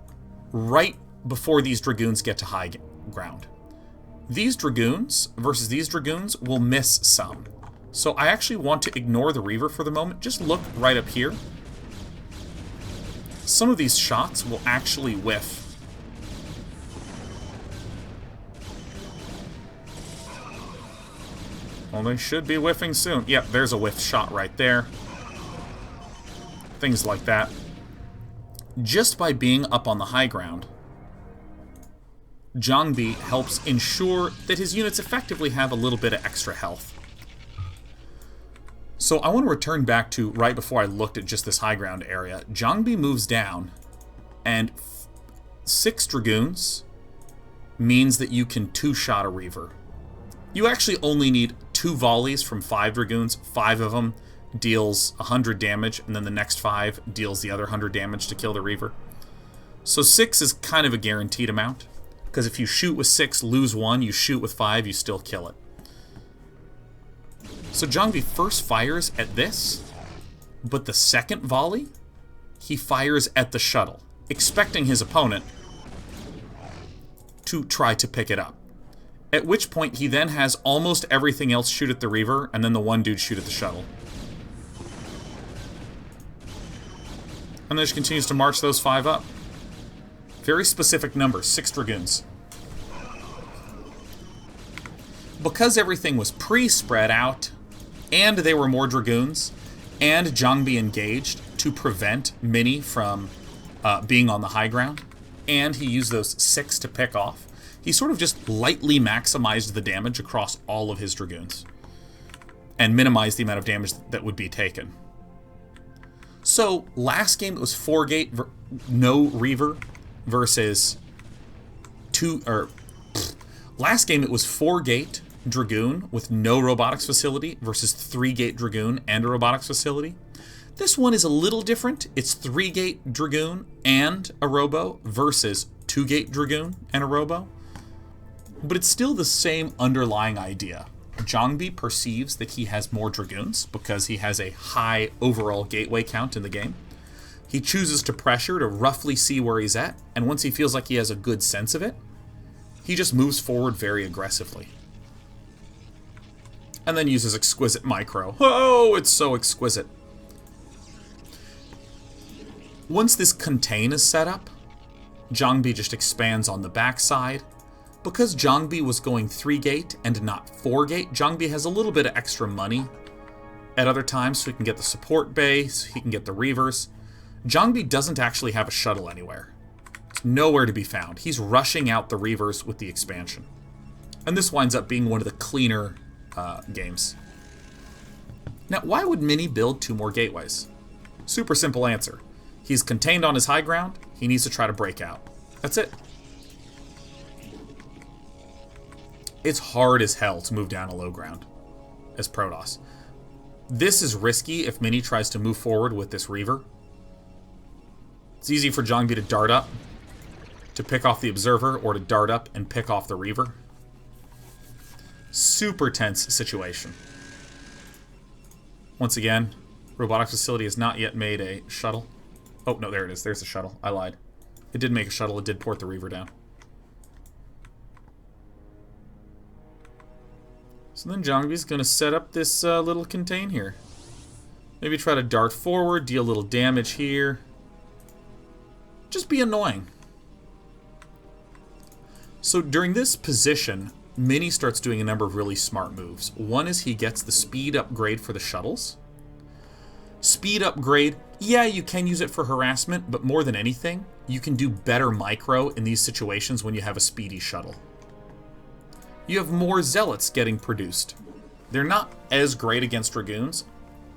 right before these Dragoons get to high ground. These Dragoons versus these Dragoons will miss some. So I actually want to ignore the Reaver for the moment. Just look right up here. Some of these shots will actually whiff. Well, they should be whiffing soon. Yep, there's a whiff shot right there. Things like that. Just by being up on the high ground, Jangbi helps ensure that his units effectively have a little bit of extra health. So I want to return back to right before I looked at just this high ground area. Jangbi moves down, and 6 Dragoons means that you can 2-shot a Reaver. You actually only need 2 volleys from 5 Dragoons. 5 of them deals 100 damage, and then the next 5 deals the other 100 damage to kill the Reaver. So 6 is kind of a guaranteed amount. Because if you shoot with 6, lose 1, you shoot with 5, you still kill it. So Jangbi first fires at this, but the second volley, he fires at the shuttle, expecting his opponent to try to pick it up. At which point he then has almost everything else shoot at the Reaver, and then the one dude shoot at the shuttle. And then just continues to march those 5 up. Very specific number, 6 Dragoons. Because everything was pre-spread out, and they were more Dragoons, and Jangbi engaged to prevent Mini from being on the high ground, and he used those 6 to pick off, he sort of just lightly maximized the damage across all of his Dragoons, and minimized the amount of damage that would be taken. So, last game it was 4-gate, no Reaver, versus last game it was 4-gate Dragoon with no robotics facility versus 3-gate Dragoon and a robotics facility. This one is a little different. It's 3-gate Dragoon and a robo versus 2-gate Dragoon and a robo. But it's still the same underlying idea. Jangbi perceives that he has more Dragoons because he has a high overall gateway count in the game. He chooses to pressure to roughly see where he's at, and once he feels like he has a good sense of it, he just moves forward very aggressively. And then uses exquisite micro. Oh, it's so exquisite. Once this contain is set up, Jangbi just expands on the backside. Because Jangbi was going 3-gate and not 4-gate, Jangbi has a little bit of extra money at other times, so he can get the support base, he can get the Reavers. Jangbi doesn't actually have a shuttle anywhere. It's nowhere to be found. He's rushing out the Reavers with the expansion. And this winds up being one of the cleaner games. Now, why would Mini build 2 more gateways? Super simple answer. He's contained on his high ground. He needs to try to break out. That's it. It's hard as hell to move down a low ground as Protoss. This is risky if Mini tries to move forward with this Reaver. It's easy for Jangbi to dart up, to pick off the Observer, or to dart up and pick off the Reaver. Super tense situation. Once again, robotics facility has not yet made a shuttle. Oh, no, there it is. There's the shuttle. I lied. It did make a shuttle. It did port the Reaver down. So then Jangbi's going to set up this little contain here. Maybe try to dart forward, deal a little damage here. Just be annoying. So during this position, Mini starts doing a number of really smart moves. One is he gets the speed upgrade for the shuttles. Speed upgrade, yeah, you can use it for harassment, but more than anything, you can do better micro in these situations when you have a speedy shuttle. You have more zealots getting produced. They're not as great against Dragoons,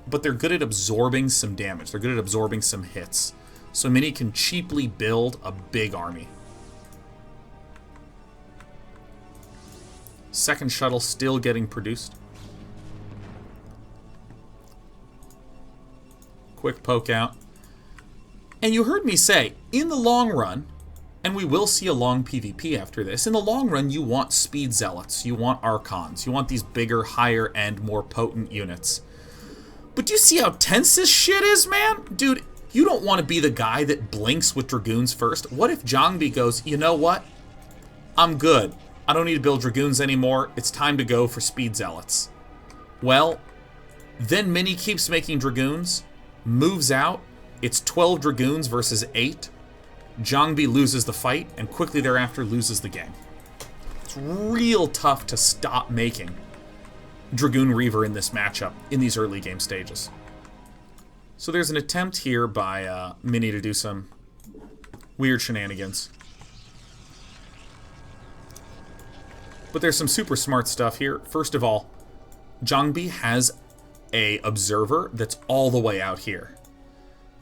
but they're good at absorbing some damage. They're good at absorbing some hits. So Mini can cheaply build a big army. Second shuttle still getting produced. Quick poke out. And you heard me say, in the long run, and we will see a long PvP after this, in the long run you want speed zealots, you want archons, you want these bigger, higher end, more potent units. But do you see how tense this shit is, man? Dude, you don't want to be the guy that blinks with Dragoons first. What if Jangbi goes, you know what? I'm good. I don't need to build Dragoons anymore. It's time to go for speed zealots. Well, then Mini keeps making Dragoons, moves out. It's 12 Dragoons versus 8. Jangbi loses the fight, and quickly thereafter loses the game. It's real tough to stop making Dragoon Reaver in this matchup, in these early game stages. So there's an attempt here by Mini to do some weird shenanigans. But there's some super smart stuff here. First of all, Jangbi has a observer that's all the way out here.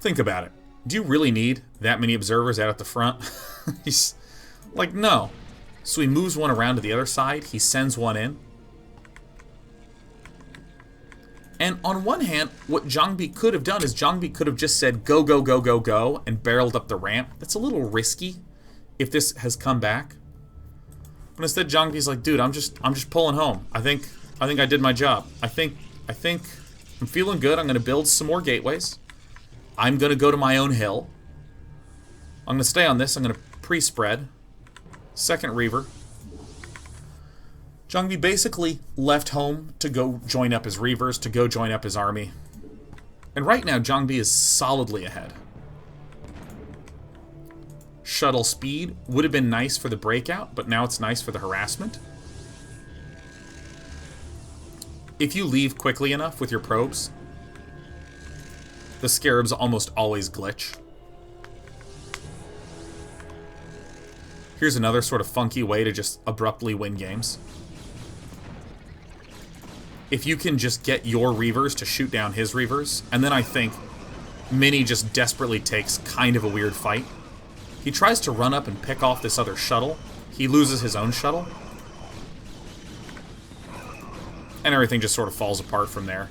Think about it. Do you really need that many observers out at the front? He's like, no. So he moves one around to the other side. He sends one in. And on one hand, what Jangbi could have done is Jangbi could have just said, go, go, go, go, go, and barreled up the ramp. That's a little risky if this has come back. But instead, Jangbi's like, dude, I'm just pulling home. I think I did my job. I think I'm feeling good. I'm going to build some more gateways. I'm going to go to my own hill. I'm going to stay on this. I'm going to pre-spread. Second Reaver. Jangbi basically left home to go join up his Reavers, to go join up his army. And right now, Jangbi is solidly ahead. Shuttle speed would have been nice for the breakout, but now it's nice for the harassment. If you leave quickly enough with your probes, the scarabs almost always glitch. Here's another sort of funky way to just abruptly win games. If you can just get your Reavers to shoot down his Reavers, and then I think Mini just desperately takes kind of a weird fight. He tries to run up and pick off this other shuttle. He loses his own shuttle. And everything just sort of falls apart from there.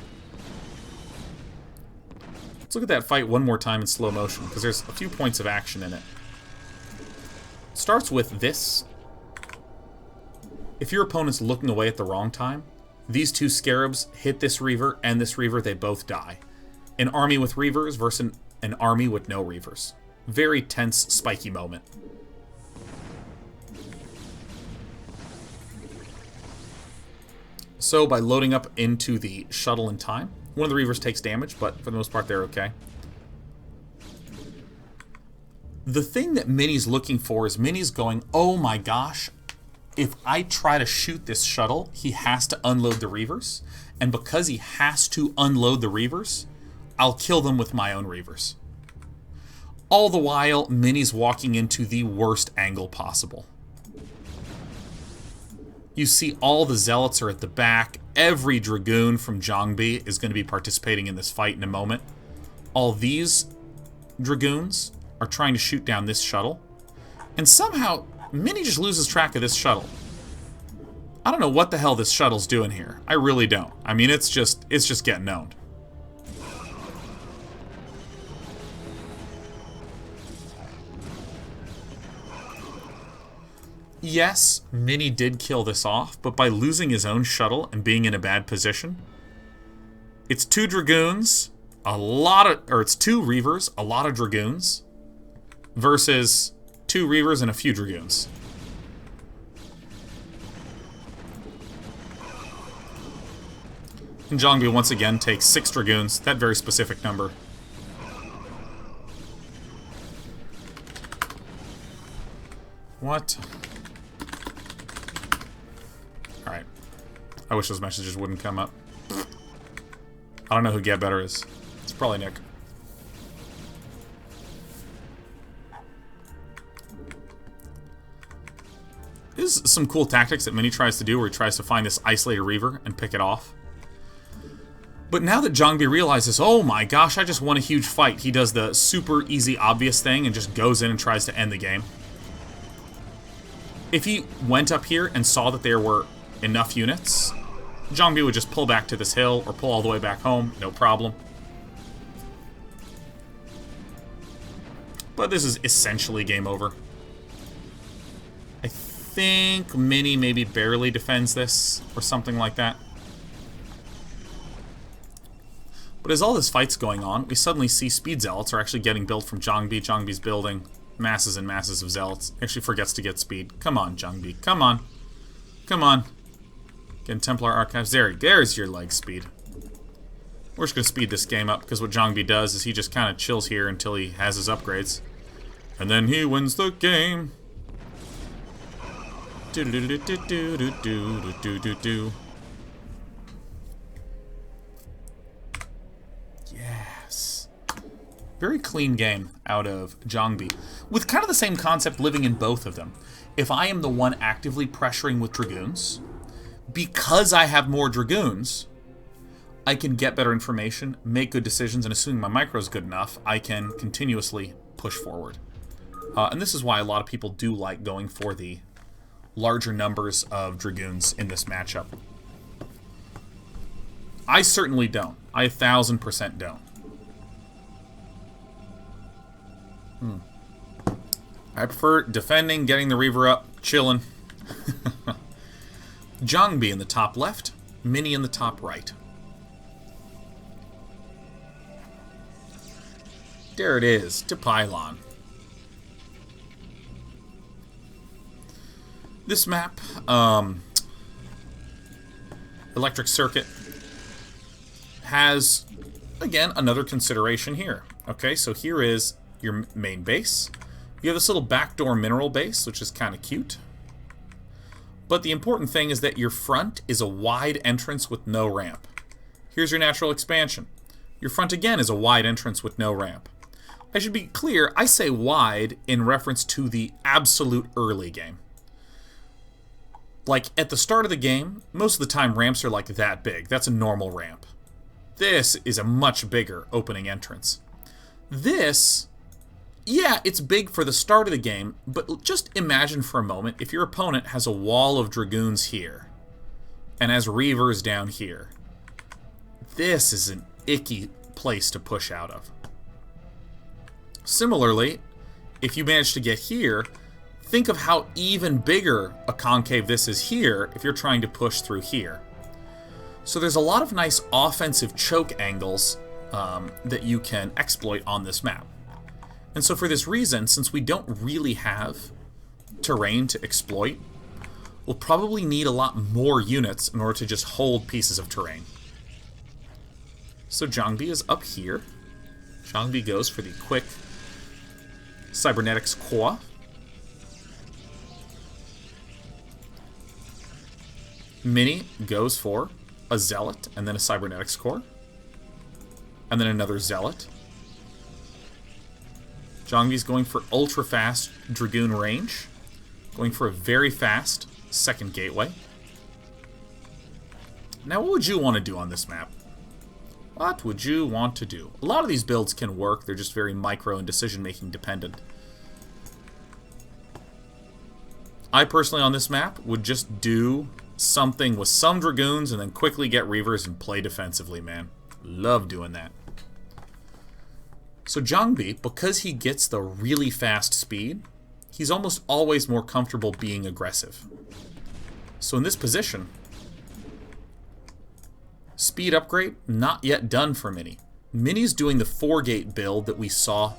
Let's look at that fight one more time in slow motion, because there's a few points of action in it. It starts with this. If your opponent's looking away at the wrong time, these two scarabs hit this Reaver and this Reaver, they both die. An army with Reavers versus an army with no Reavers. Very tense, spiky moment. So by loading up into the shuttle in time, one of the Reavers takes damage, but for the most part they're okay. The thing that Mini's looking for is Mini's going, oh my gosh, if I try to shoot this shuttle, he has to unload the Reavers. And because he has to unload the Reavers, I'll kill them with my own Reavers. All the while, Mini's walking into the worst angle possible. You see all the Zealots are at the back. Every Dragoon from Jangbi is going to be participating in this fight in a moment. All these Dragoons are trying to shoot down this shuttle. And somehow, Mini just loses track of this shuttle. I don't know what the hell this shuttle's doing here. I really don't. I mean, it's just getting owned. Yes, Mini did kill this off, but by losing his own shuttle and being in a bad position, it's 2 Dragoons, it's 2 Reavers, a lot of Dragoons, versus 2 Reavers and a few Dragoons. And Jangbi once again takes 6 Dragoons, that very specific number. What? Alright. I wish those messages wouldn't come up. I don't know who Get Better is. It's probably Nick. There's some cool tactics that Mini tries to do where he tries to find this isolated Reaver and pick it off. But now that Jangbi realizes, oh my gosh, I just won a huge fight, he does the super easy, obvious thing and just goes in and tries to end the game. If he went up here and saw that there were enough units, Jangbi would just pull back to this hill or pull all the way back home, no problem. But this is essentially game over. I think Mini maybe barely defends this or something like that. But as all this fight's going on, we suddenly see Speed Zealots are actually getting built from Jangbi. Jangbi's building masses and masses of Zealots. Actually forgets to get speed. Come on, Jangbi. Come on. Come on. Getting Templar Archives. There's your leg speed. We're just going to speed this game up, because what Jangbi does is he just kind of chills here until he has his upgrades. And then he wins the game. Do-do-do-do-do-do-do-do-do-do. Yes. Very clean game out of Jangbi. With kind of the same concept living in both of them. If I am the one actively pressuring with Dragoons, because I have more Dragoons, I can get better information, make good decisions, and assuming my micro is good enough, I can continuously push forward. And this is why a lot of people do like going for the larger numbers of Dragoons in this matchup. I certainly don't. I 1000% don't. I prefer defending, getting the Reaver up, chilling. Jangbi in the top left, Mini in the top right. There it is, to Pylon. This map, Electric Circuit, has, again, another consideration here. Okay, so here is your main base. You have this little backdoor mineral base, which is kind of cute. But the important thing is that your front is a wide entrance with no ramp. Here's your natural expansion. Your front, again, is a wide entrance with no ramp. I should be clear, I say wide in reference to the absolute early game. Like, at the start of the game, most of the time ramps are like that big. That's a normal ramp. This is a much bigger opening entrance. This, yeah, it's big for the start of the game, but just imagine for a moment if your opponent has a wall of Dragoons here and has Reavers down here. This is an icky place to push out of. Similarly, if you manage to get here, think of how even bigger a concave this is here if you're trying to push through here. So there's a lot of nice offensive choke angles that you can exploit on this map. And so for this reason, since we don't really have terrain to exploit, will probably need a lot more units in order to just hold pieces of terrain. So Jangbi is up here. Jangbi goes for the quick Cybernetics Core. Mini goes for a Zealot, and then a Cybernetics Core. And then another Zealot. Jangbi's going for ultra-fast Dragoon range. Going for a very fast second gateway. Now, what would you want to do on this map? What would you want to do? A lot of these builds can work. They're just very micro and decision-making dependent. I personally, on this map, would just do something with some Dragoons and then quickly get Reavers and play defensively, man. Love doing that. So Jangbi, because he gets the really fast speed, he's almost always more comfortable being aggressive. So in this position, speed upgrade, not yet done for Mini. Mini's doing the 4-gate build that we saw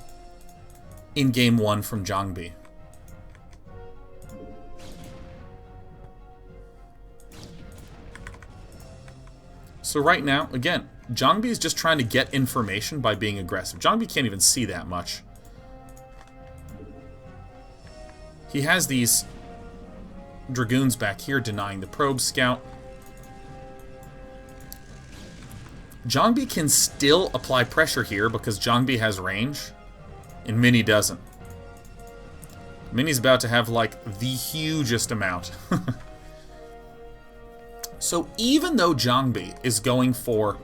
in Game 1 from Jangbi. So right now, again, Jangbi is just trying to get information by being aggressive. Jangbi can't even see that much. He has these Dragoons back here denying the probe scout. Jangbi can still apply pressure here because Jangbi has range, and Mini doesn't. Mini's about to have, like, the hugest amount. So even though Jangbi is going for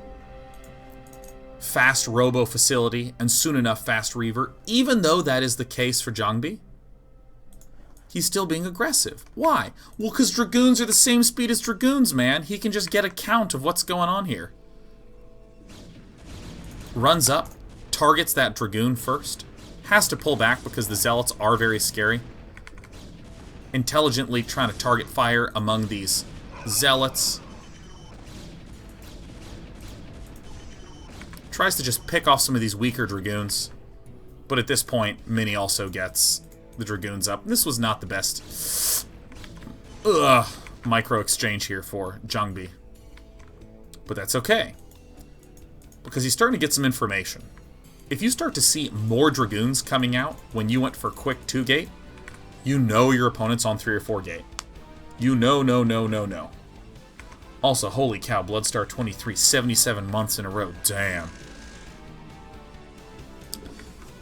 fast Robo Facility and soon enough fast Reaver, even though that is the case for Jangbi, he's still being aggressive. Why? Well, because Dragoons are the same speed as Dragoons, man. He can just get a count of what's going on here. Runs up, targets that Dragoon first, has to pull back because the Zealots are very scary. Intelligently trying to target fire among these Zealots. Tries to just pick off some of these weaker Dragoons. But at this point, Mini also gets the Dragoons up. This was not the best micro exchange here for Jangbi. But that's okay, because he's starting to get some information. If you start to see more Dragoons coming out when you went for quick 2-gate, you know your opponent's on 3 or 4-gate. You know, no. Also, holy cow, Bloodstar 23, 77 months in a row. Damn.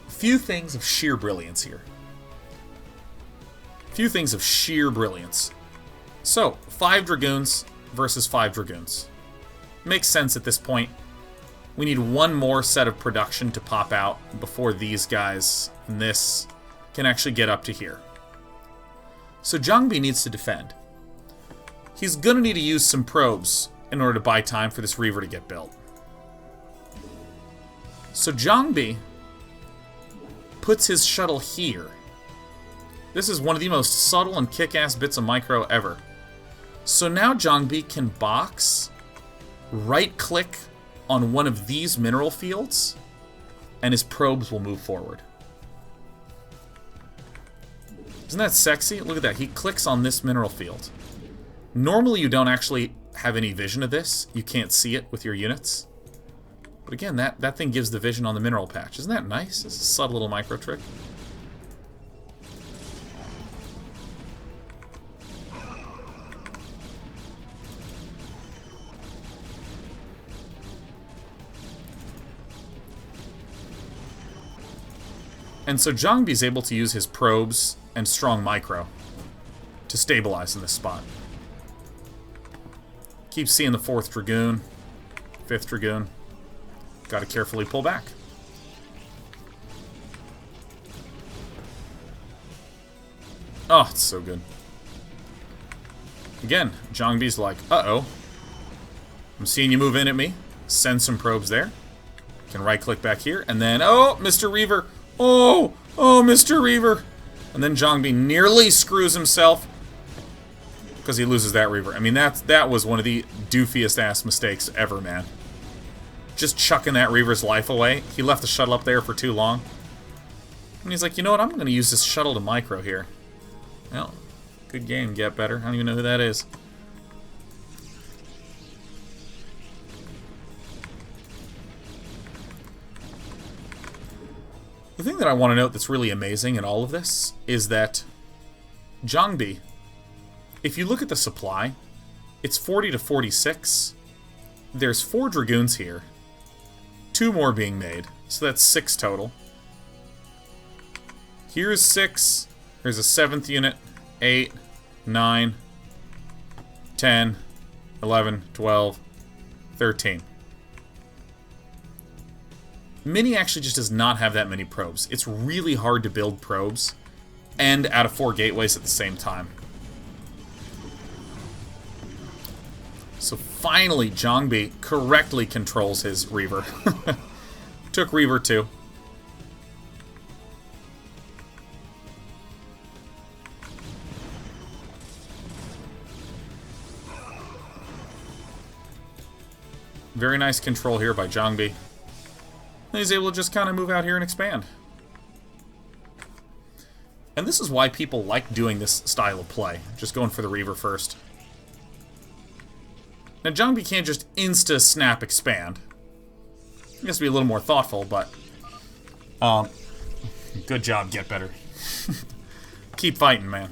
Few things of sheer brilliance here. Few things of sheer brilliance. So, 5 Dragoons versus 5 Dragoons. Makes sense at this point. We need one more set of production to pop out before these guys and this can actually get up to here. So Jangbi needs to defend. He's going to need to use some probes in order to buy time for this Reaver to get built. So Jangbi puts his shuttle here. This is one of the most subtle and kick-ass bits of micro ever. So now Jangbi can box, right-click on one of these mineral fields, and his probes will move forward. Isn't that sexy? Look at that. He clicks on this mineral field. Normally you don't actually have any vision of this. You can't see it with your units. But again, that thing gives the vision on the mineral patch. Isn't that nice? It's a subtle little micro trick. And so Jangbi's able to use his probes and strong micro to stabilize in this spot. Keep seeing the 4th Dragoon, 5th Dragoon. Gotta carefully pull back. Oh, it's so good. Again, Jangbi's like, uh-oh. I'm seeing you move in at me. Send some probes there. Can right-click back here, and then, oh, Mr. Reaver. Oh, Mr. Reaver. And then Jangbi nearly screws himself because he loses that Reaver. I mean, that was one of the doofiest-ass mistakes ever, man. Just chucking that Reaver's life away. He left the shuttle up there for too long. And he's like, you know what? I'm going to use this shuttle to micro here. Well, Good game, Get Better. I don't even know who that is. The thing that I want to note that's really amazing in all of this is that Jangbi, if you look at the supply, it's 40 to 46. There's 4 Dragoons here. 2 more being made. So that's 6 total. Here's 6. There's a 7th unit. 8, 9, 10, 11, 12, 13. Mini actually just does not have that many probes. It's really hard to build probes and out of 4 gateways at the same time. So finally, Jangbi correctly controls his Reaver. Took Reaver 2. Very nice control here by Jangbi. And he's able to just kind of move out here and expand. And this is why people like doing this style of play. Just going for the Reaver first. Now, Jangbi can't just insta-snap expand. He has to be a little more thoughtful, but... good job, Get Better. Keep fighting, man.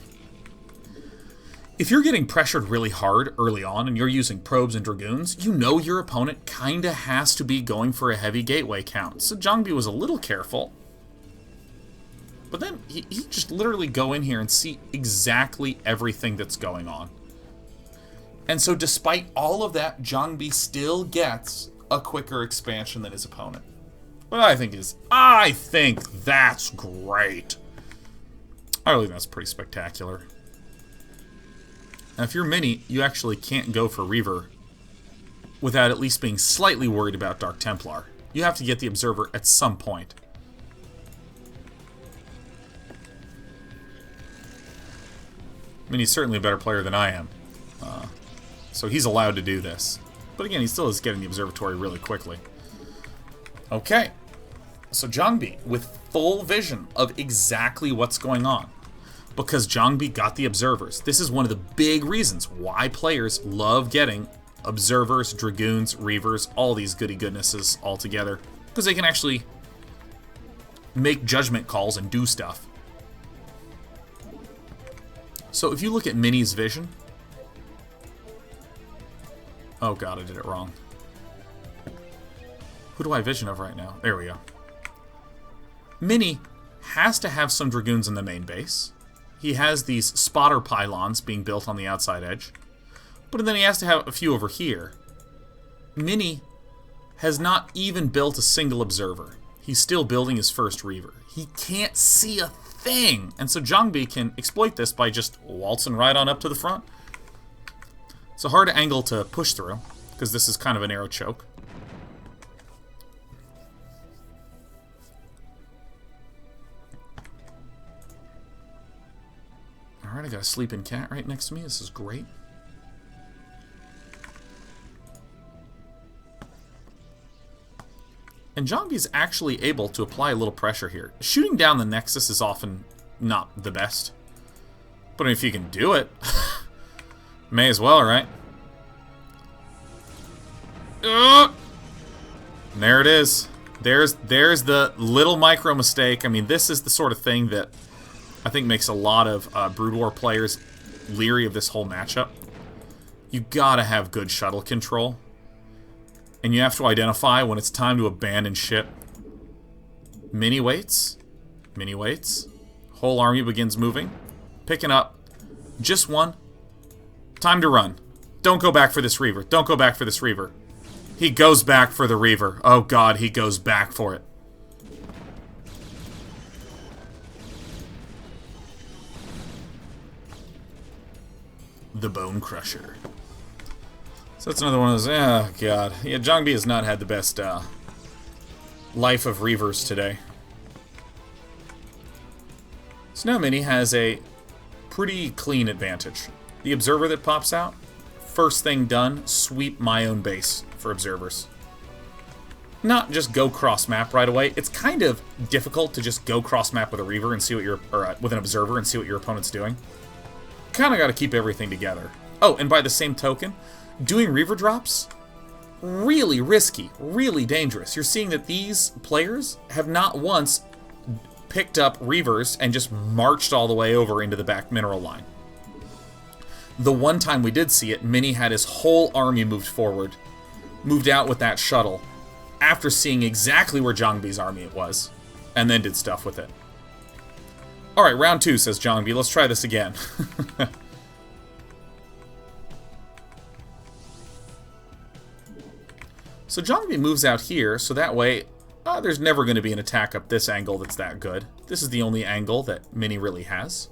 If you're getting pressured really hard early on and you're using probes and dragoons, you know your opponent kinda has to be going for a heavy gateway count. So Jangbi was a little careful. But then he just literally go in here and see exactly everything that's going on. And so despite all of that, Jangbi still gets a quicker expansion than his opponent. What I think that's great. I really think that's pretty spectacular. Now, if you're Mini, you actually can't go for Reaver without at least being slightly worried about Dark Templar. You have to get the Observer at some point. Mini's certainly a better player than I am. So he's allowed to do this. But again, he still is getting the Observatory really quickly. Okay. So Jangbi, with full vision of exactly what's going on. Because Jangbi got the Observers. This is one of the big reasons why players love getting Observers, Dragoons, Reavers, all these goody-goodnesses all together. Because they can actually make judgment calls and do stuff. So if you look at Mini's vision... Oh god, I did it wrong. Who do I vision of right now? There we go. Mini has to have some Dragoons in the main base. He has these spotter pylons being built on the outside edge. But then he has to have a few over here. Mini has not even built a single Observer. He's still building his first Reaver. He can't see a thing! And so Jangbi can exploit this by just waltzing right on up to the front. It's a hard angle to push through, because this is kind of a narrow choke. Alright, I got a sleeping cat right next to me. This is great. And Jangbi's actually able to apply a little pressure here. Shooting down the Nexus is often not the best. But if you can do it, may as well, right? And there it is. There's the little micro mistake. I mean, this is the sort of thing that I think makes a lot of Brood War players leery of this whole matchup. You gotta have good shuttle control. And you have to identify when it's time to abandon ship. Mini waits. Mini waits. Whole army begins moving. Picking up. Just one. Time to run. Don't go back for this Reaver. Don't go back for this Reaver. He goes back for the Reaver. Oh god, he goes back for it. The Bone Crusher. So that's another one of those, oh god. Yeah, Jangbi has not had the best life of Reavers today. So now Mini has a pretty clean advantage. The Observer that pops out, first thing done, sweep my own base for Observers. Not just go cross-map right away. It's kind of difficult to just go cross-map with a Reaver and see what your, with an Observer and see what your opponent's doing. kind of got to keep everything together. Oh, and by the same token, doing Reaver drops, really risky, really dangerous. You're seeing that these players have not once picked up Reavers and just marched all the way over into the back mineral line. The one time we did see it, Mini had his whole army moved forward, moved out with that shuttle, after seeing exactly where Jangbi's army was, and then did stuff with it. Alright, round 2, says Jangbi. Let's try this again. So Jangbi moves out here, so that way there's never going to be an attack up this angle that's that good. This is the only angle that Mini really has.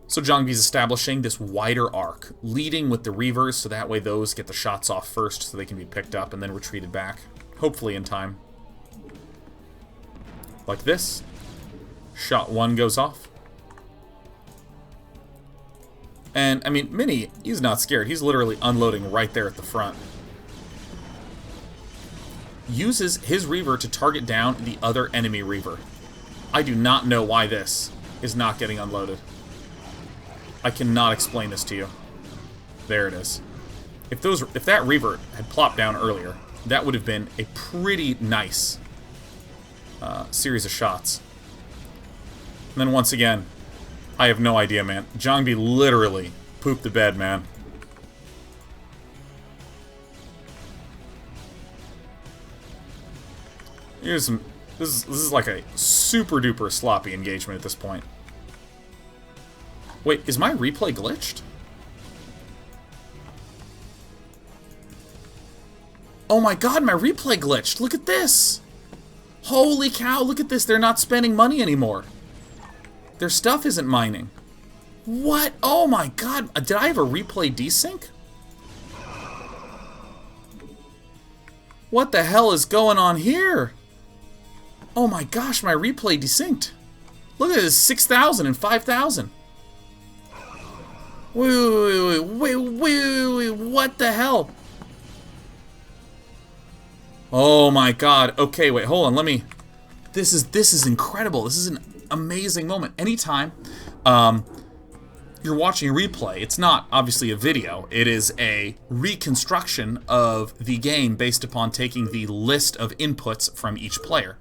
So Jangbi's establishing this wider arc, leading with the Reavers, so that way those get the shots off first so they can be picked up and then retreated back, hopefully in time. Like this. Shot 1 goes off. And, I mean, Mini, he's not scared. He's literally unloading right there at the front. Uses his Reaver to target down the other enemy Reaver. I do not know why this is not getting unloaded. I cannot explain this to you. There it is. If that Reaver had plopped down earlier, that would have been a pretty nice series of shots. And then once again, I have no idea, man. Jangbi literally pooped the bed, man. Here's some. This is like a super duper sloppy engagement at this point. Wait, is my replay glitched? Oh my god, my replay glitched. Look at this. Holy cow, look at this. They're not spending money anymore. Their stuff isn't mining. What? Oh my god. Did I have a replay desync? What the hell is going on here? Oh my gosh, my replay desynced. Look at this, 6,000 and 5,000. Wait, what the hell? Oh my god. Okay, wait, hold on, let me... This is incredible. This is an amazing moment. Anytime you're watching a replay, it's not obviously a video. It is a reconstruction of the game based upon taking the list of inputs from each player.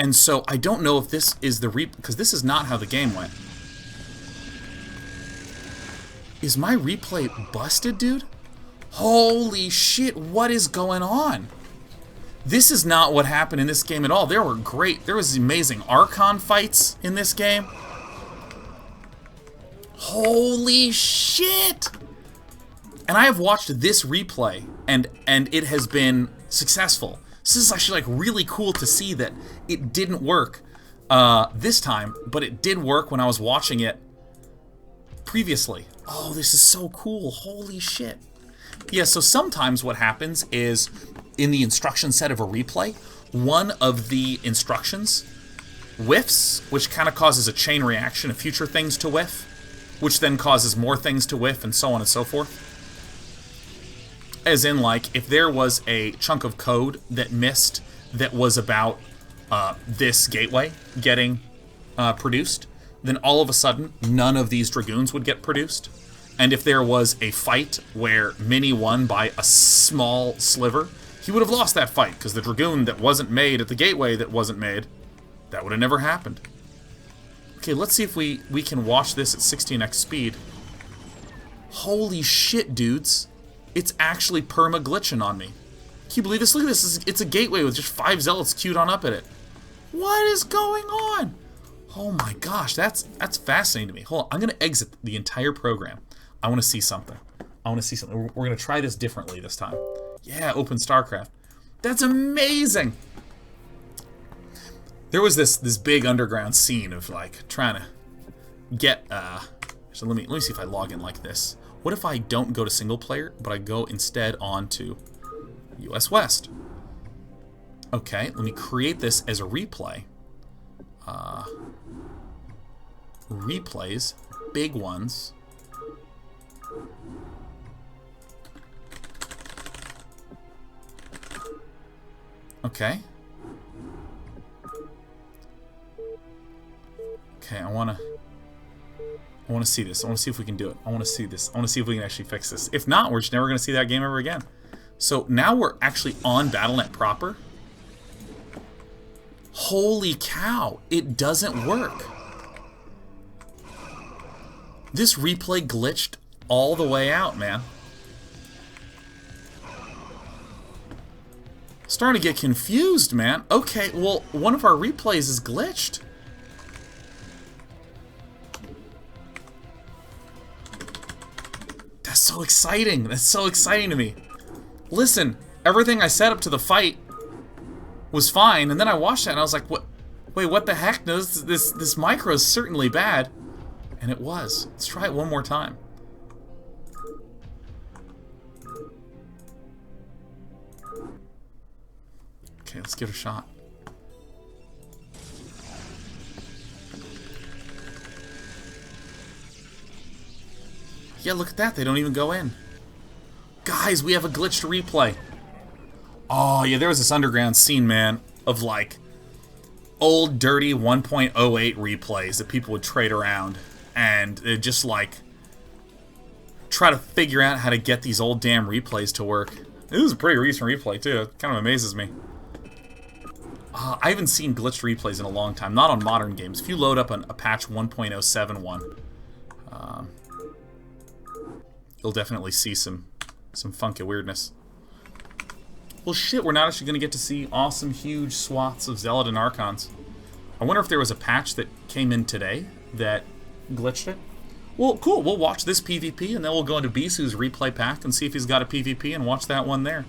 And so I don't know if this is the because this is not how the game went. Is my replay busted, dude? Holy shit, what is going on? This is not what happened in this game at all. There was amazing Archon fights in this game. Holy shit! And I have watched this replay, and it has been successful. This is actually like really cool to see that it didn't work this time, but it did work when I was watching it previously. Oh, this is so cool. Holy shit. Yeah, so sometimes what happens is in the instruction set of a replay, one of the instructions whiffs, which kind of causes a chain reaction of future things to whiff, which then causes more things to whiff, and so on and so forth. As in, like, if there was a chunk of code that missed that was about this gateway getting produced, then all of a sudden, none of these Dragoons would get produced. And if there was a fight where Mini won by a small sliver, he would have lost that fight, because the Dragoon that wasn't made at the gateway that wasn't made, that would have never happened. Okay, let's see if we can watch this at 16x speed. Holy shit, dudes. It's actually perma-glitching on me. Can you believe this? Look at this. It's a gateway with just 5 zealots queued on up at it. What is going on? Oh my gosh, that's fascinating to me. Hold on, I'm going to exit the entire program. I want to see something. We're going to try this differently this time. Yeah, open StarCraft. That's amazing! There was this big underground scene of, like, trying to get, so let me see if I log in like this. What if I don't go to single player, but I go instead on to US West? Okay, let me create this as a replay. Replays, big ones. Okay. Okay, I I want to see this. I want to see if we can do it. I want to see this. I want to see if we can actually fix this. If not, we're just never going to see that game ever again. So now we're actually on Battle.net proper. Holy cow, it doesn't work. This replay glitched all the way out, man. Starting to get confused, man. Okay, well, one of our replays is glitched. That's so exciting. That's so exciting to me. Listen, everything I set up to the fight was fine, and then I watched that and I was like, "What? Wait, what the heck? No, this micro is certainly bad." And it was. Let's try it one more time. Okay, let's give it a shot. Yeah, look at that. They don't even go in. Guys, we have a glitched replay. Oh, yeah, there was this underground scene, man, of, like, old, dirty 1.08 replays that people would trade around. And they'd just, like, try to figure out how to get these old damn replays to work. This is a pretty recent replay, too. It kind of amazes me. I haven't seen glitched replays in a long time. Not on modern games. If you load up a patch 1.071, you'll definitely see some funky weirdness. Well, shit, we're not actually going to get to see awesome, huge swaths of Zealot and Archons. I wonder if there was a patch that came in today that glitched it. Well, cool. We'll watch this PvP, and then we'll go into Bisu's replay pack and see if he's got a PvP and watch that one there.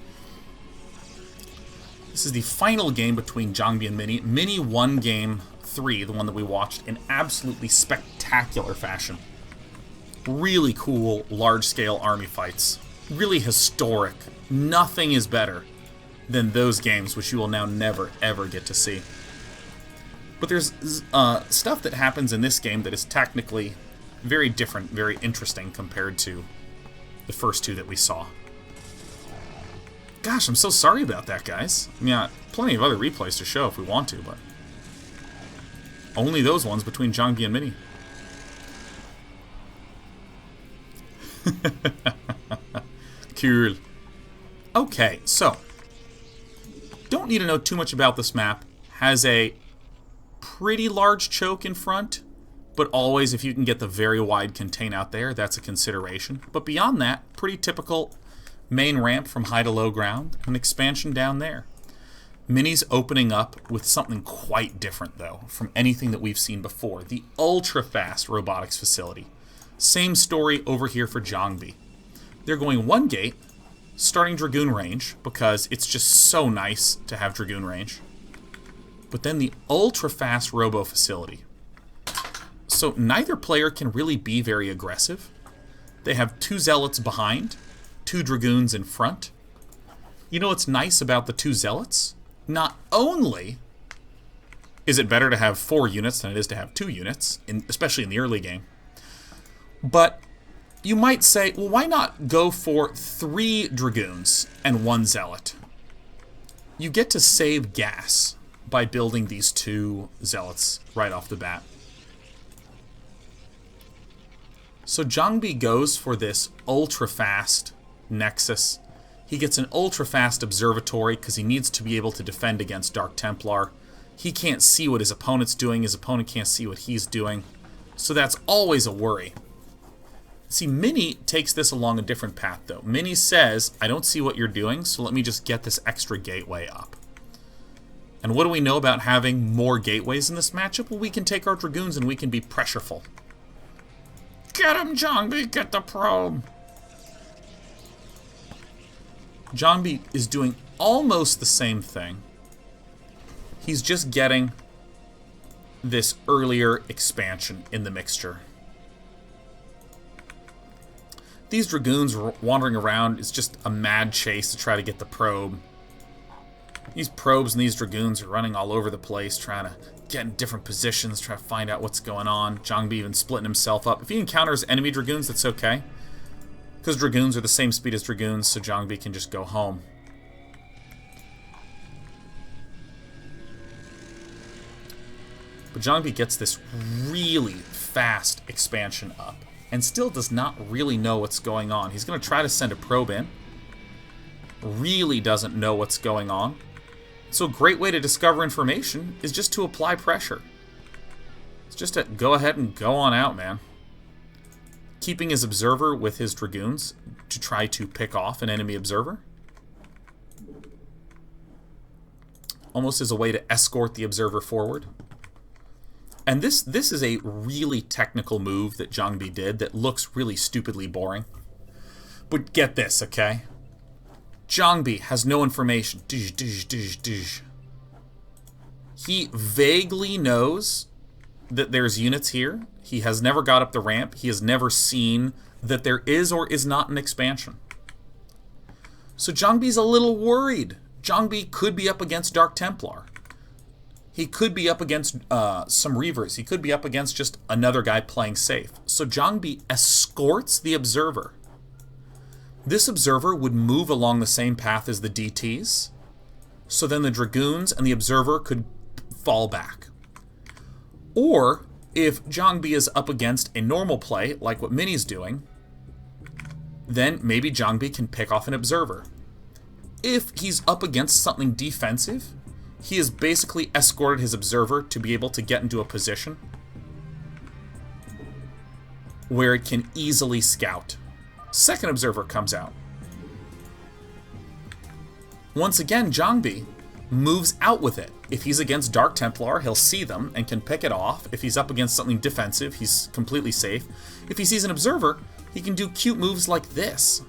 This is the final game between Jangbi and Mini. Mini won game 3, the one that we watched, in absolutely spectacular fashion. Really cool, large-scale army fights. Really historic. Nothing is better than those games, which you will now never, ever get to see. But there's stuff that happens in this game that is technically very different, very interesting compared to the first two that we saw. Gosh, I'm so sorry about that, guys. I mean, plenty of other replays to show if we want to, but only those ones between Jangbi and Mini. Cool. Okay, so don't need to know too much about this map. Has a pretty large choke in front, but always if you can get the very wide contain out there, that's a consideration. But beyond that, pretty typical main ramp from high to low ground, an expansion down there. Mini's opening up with something quite different, though, from anything that we've seen before. The ultra-fast robotics facility. Same story over here for Jangbi. They're going one gate, starting Dragoon range, because it's just so nice to have Dragoon range. But then the ultra-fast robo facility. So neither player can really be very aggressive. They have 2 Zealots behind, 2 Dragoons in front. You know what's nice about the 2 Zealots? Not only is it better to have 4 units than it is to have 2 units, especially in the early game, but you might say, well, why not go for 3 Dragoons and 1 Zealot? You get to save gas by building these 2 Zealots right off the bat. So Jangbi goes for this ultra-fast Nexus. He gets an ultra-fast observatory because he needs to be able to defend against Dark Templar. He can't see what his opponent's doing. His opponent can't see what he's doing. So that's always a worry. See, Mini takes this along a different path, though. Mini says, I don't see what you're doing, so let me just get this extra gateway up. And what do we know about having more gateways in this matchup? Well, we can take our Dragoons and we can be pressureful. Get him, Jangbi! Get the probe! Jangbi is doing almost the same thing. He's just getting this earlier expansion in the mixture. These Dragoons wandering around is just a mad chase to try to get the probe. These probes and these Dragoons are running all over the place, trying to get in different positions, try to find out what's going on. Jangbi even splitting himself up. If he encounters enemy Dragoons, that's okay. Because Dragoons are the same speed as Dragoons, so Jangbi can just go home. But Jangbi gets this really fast expansion up and still does not really know what's going on. He's going to try to send a probe in. Really doesn't know what's going on. So a great way to discover information is just to apply pressure. It's just to go ahead and go on out, man. Keeping his observer with his dragoons to try to pick off an enemy observer. Almost as a way to escort the observer forward. And this is a really technical move that Jangbi did that looks really stupidly boring. But get this, okay? Jangbi has no information. He vaguely knows that there's units here. He has never got up the ramp. He has never seen that there is or is not an expansion. So Jangbi's a little worried. Jangbi could be up against Dark Templar. He could be up against some Reavers. He could be up against just another guy playing safe. So Jangbi escorts the observer. This observer would move along the same path as the DTs. So then the Dragoons and the observer could fall back. Or, if Jangbi is up against a normal play, like what Mini's doing, then maybe Jangbi can pick off an observer. If he's up against something defensive, he has basically escorted his observer to be able to get into a position where it can easily scout. Second observer comes out. Once again, Jangbi moves out with it. If he's against Dark Templar, he'll see them and can pick it off. If he's up against something defensive, he's completely safe. If he sees an observer, he can do cute moves like this.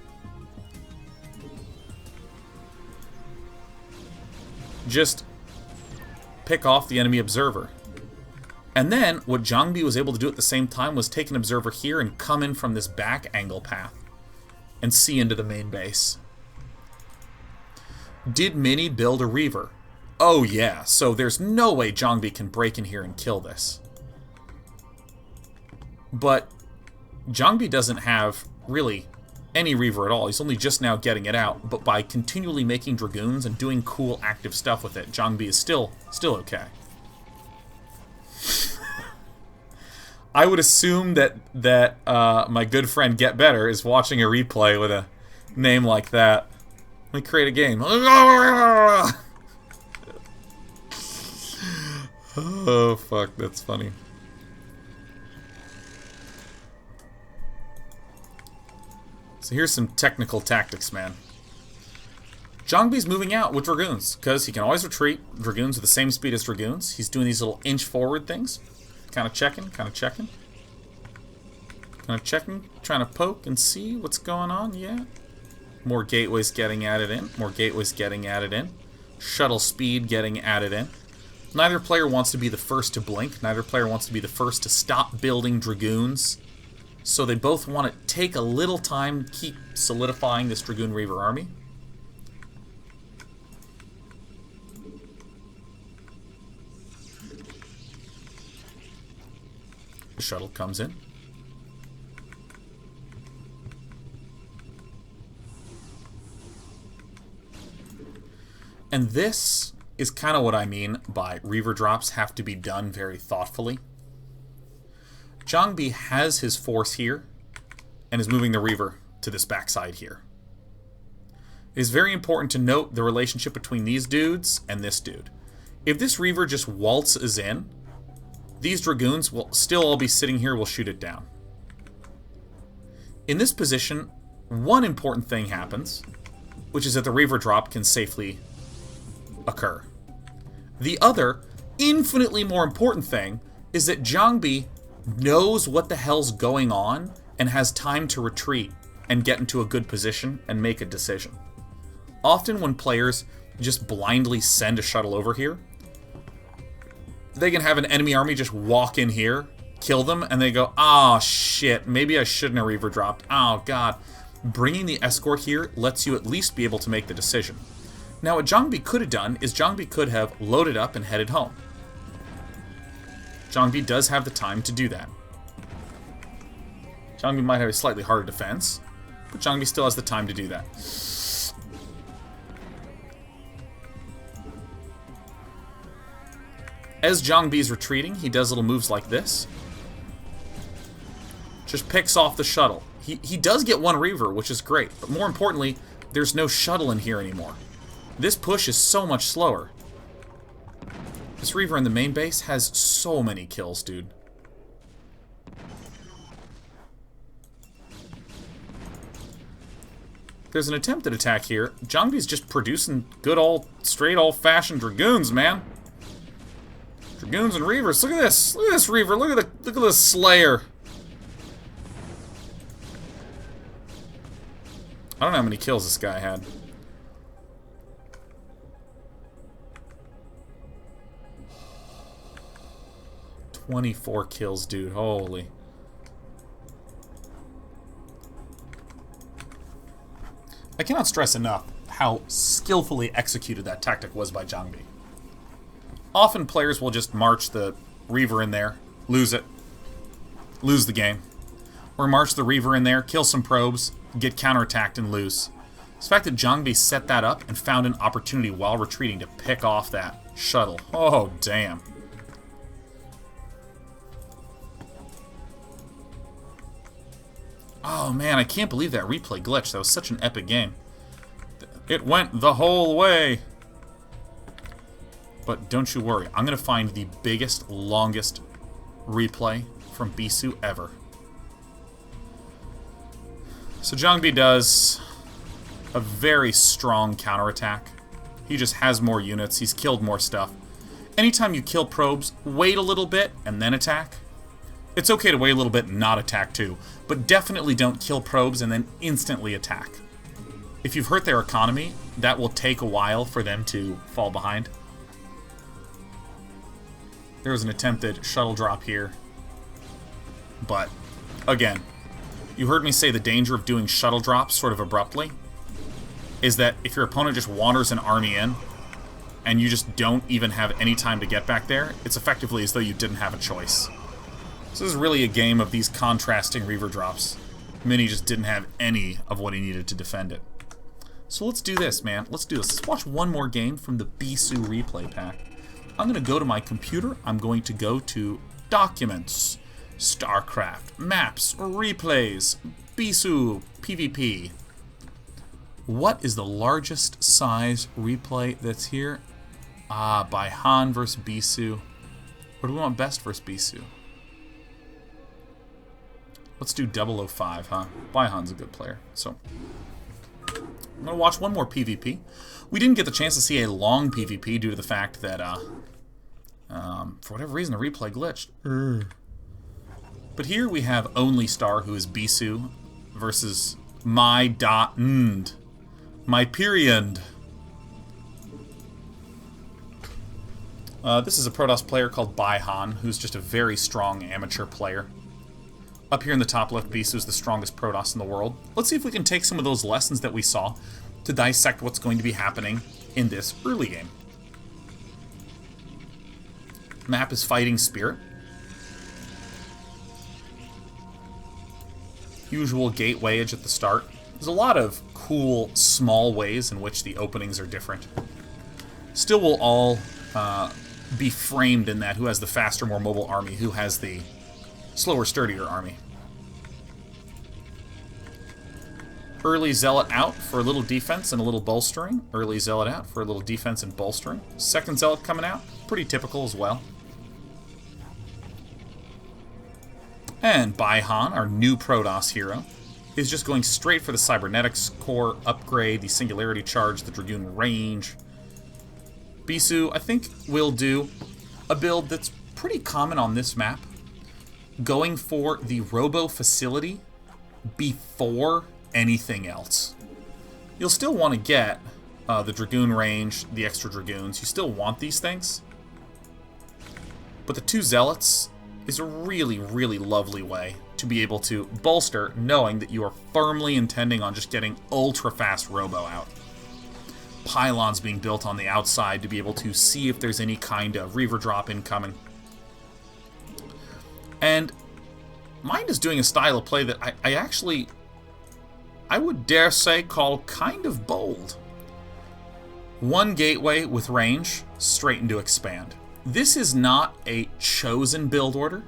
Just pick off the enemy observer. And then, what Jangbi was able to do at the same time was take an observer here and come in from this back angle path and see into the main base. Did Mini build a Reaver? Oh yeah, so there's no way Jangbi can break in here and kill this. But Jangbi doesn't have, really, any Reaver at all. He's only just now getting it out, but by continually making Dragoons and doing cool active stuff with it, Jangbi is still okay. I would assume that my good friend Get Better is watching a replay with a name like that. Let me create a game. Oh, fuck, that's funny. So here's some technical tactics, man. Jangbi's moving out with Dragoons, because he can always retreat. Dragoons are the same speed as Dragoons. He's doing these little inch forward things. Kind of checking, kind of checking. Kind of checking, trying to poke and see what's going on, yeah. More gateways getting added in, more gateways getting added in. Shuttle speed getting added in. Neither player wants to be the first to blink. Neither player wants to be the first to stop building Dragoons. So they both want to take a little time, keep solidifying this Dragoon Reaver army. The shuttle comes in. And this is kind of what I mean by Reaver drops have to be done very thoughtfully. Jangbi has his force here and is moving the Reaver to this backside here. It is very important to note the relationship between these dudes and this dude. If this Reaver just waltzes in, these Dragoons will still all be sitting here, will shoot it down. In this position, one important thing happens, which is that the Reaver drop can safely occur. The other, infinitely more important thing, is that Jangbi knows what the hell's going on and has time to retreat and get into a good position and make a decision. Often when players just blindly send a shuttle over here, they can have an enemy army just walk in here, kill them, and they go, "Ah, shit, maybe I shouldn't have Reaver dropped. Oh, God." Bringing the escort here lets you at least be able to make the decision. Now, what Jangbi could have done is Jangbi could have loaded up and headed home. Jangbi does have the time to do that. Jangbi might have a slightly harder defense, but Jangbi still has the time to do that. As Jangbi's retreating, he does little moves like this. Just picks off the shuttle. He does get one Reaver, which is great. But more importantly, there's no shuttle in here anymore. This push is so much slower. This Reaver in the main base has so many kills, dude. There's an attempted attack here. Jangbi's just producing good old, straight old-fashioned Dragoons, man. Dragoons and Reavers. Look at this. Look at this Reaver. Look at this Slayer. I don't know how many kills this guy had. "24 kills, dude. Holy. I cannot stress enough how skillfully executed that tactic was by Jangbi. Often players will just march the Reaver in there, lose it, lose the game. Or march the Reaver in there, kill some probes, get counterattacked and lose. It's the fact that Jangbi set that up and found an opportunity while retreating to pick off that shuttle. Oh, damn. Oh man, I can't believe that replay glitch. That was such an epic game. It went the whole way. But don't you worry, I'm going to find the biggest, longest replay from Bisu ever. So Jangbi does a very strong counterattack. He just has more units. He's killed more stuff. Anytime you kill probes, wait a little bit and then attack. It's okay to wait a little bit and not attack too, but definitely don't kill probes and then instantly attack. If you've hurt their economy, that will take a while for them to fall behind. There was an attempted shuttle drop here. But, again, you heard me say the danger of doing shuttle drops sort of abruptly is that if your opponent just wanders an army in and you just don't even have any time to get back there, it's effectively as though you didn't have a choice. So this is really a game of these contrasting Reaver drops. Mini just didn't have any of what he needed to defend it. So let's do this, man. Let's do this. Let's watch one more game from the Bisu replay pack. I'm going to go to my computer. I'm going to go to Documents, StarCraft, Maps, Replays, Bisu, PvP. What is the largest size replay that's here? Ah, Baihan versus Bisu. What do we want best versus Bisu? Let's do 005, huh? Baihan's a good player. So, I'm going to watch one more PvP. We didn't get the chance to see a long PvP due to the fact that, for whatever reason, the replay glitched. But here we have Only Star, who is Bisu, versus my period. This is a Protoss player called Baihan, who's just a very strong amateur player. Up here in the top left, Bisu is the strongest Protoss in the world. Let's see if we can take some of those lessons that we saw to dissect what's going to be happening in this early game. Map is Fighting Spirit. Usual gate wayage at the start. There's a lot of cool, small ways in which the openings are different. Still will all be framed in that who has the faster, more mobile army, who has the slower, sturdier army. Early Zealot out for a little defense and a little bolstering. Early Zealot out for a little defense and bolstering. Second Zealot coming out. Pretty typical as well. And Baihan, our new Protoss hero, is just going straight for the Cybernetics core upgrade, the Singularity Charge, the Dragoon range. Bisu, I think, will do a build that's pretty common on this map. Going for the Robo Facility before anything else. You'll still want to get the Dragoon range, the extra Dragoons. You still want these things. But the two Zealots is a really, really lovely way to be able to bolster knowing that you are firmly intending on just getting ultra-fast Robo out. Pylons being built on the outside to be able to see if there's any kind of Reaver drop incoming. And Mind is doing a style of play that I would dare say call kind of bold. One gateway with range, straight into expand. This is not a chosen build order.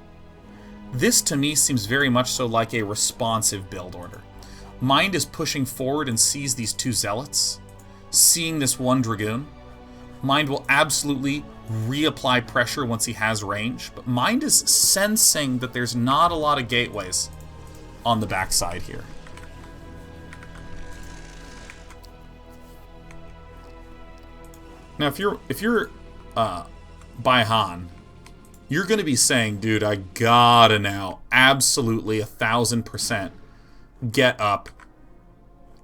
This, to me, seems very much so like a responsive build order. Mind is pushing forward and sees these two Zealots, seeing this one Dragoon. Mind will absolutely reapply pressure once he has range, but Mind is sensing that there's not a lot of gateways on the backside here. Now, if you're by Han, you're going to be saying, dude, I gotta now absolutely 1000% get up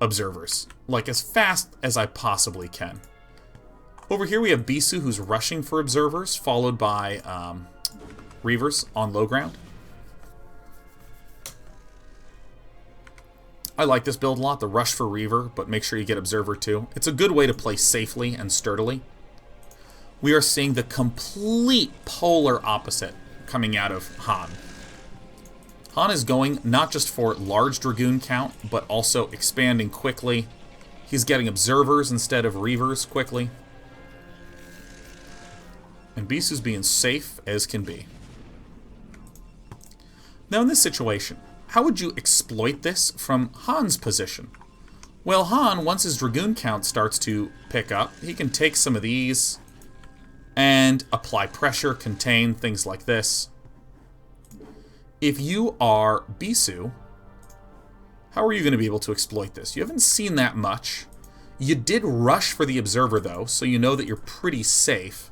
observers, like as fast as I possibly can. Over here we have Bisu, who's rushing for observers, followed by Reavers on low ground. I like this build a lot, the rush for Reaver, but make sure you get observer too. It's a good way to play safely and sturdily. We are seeing the complete polar opposite coming out of Han. Han is going not just for large Dragoon count, but also expanding quickly. He's getting observers instead of Reavers quickly. And Bisu's being safe as can be. Now in this situation, how would you exploit this from Han's position? Well, Han, once his Dragoon count starts to pick up, he can take some of these and apply pressure, contain, things like this. If you are Bisu, how are you going to be able to exploit this? You haven't seen that much. You did rush for the observer, though, so you know that you're pretty safe.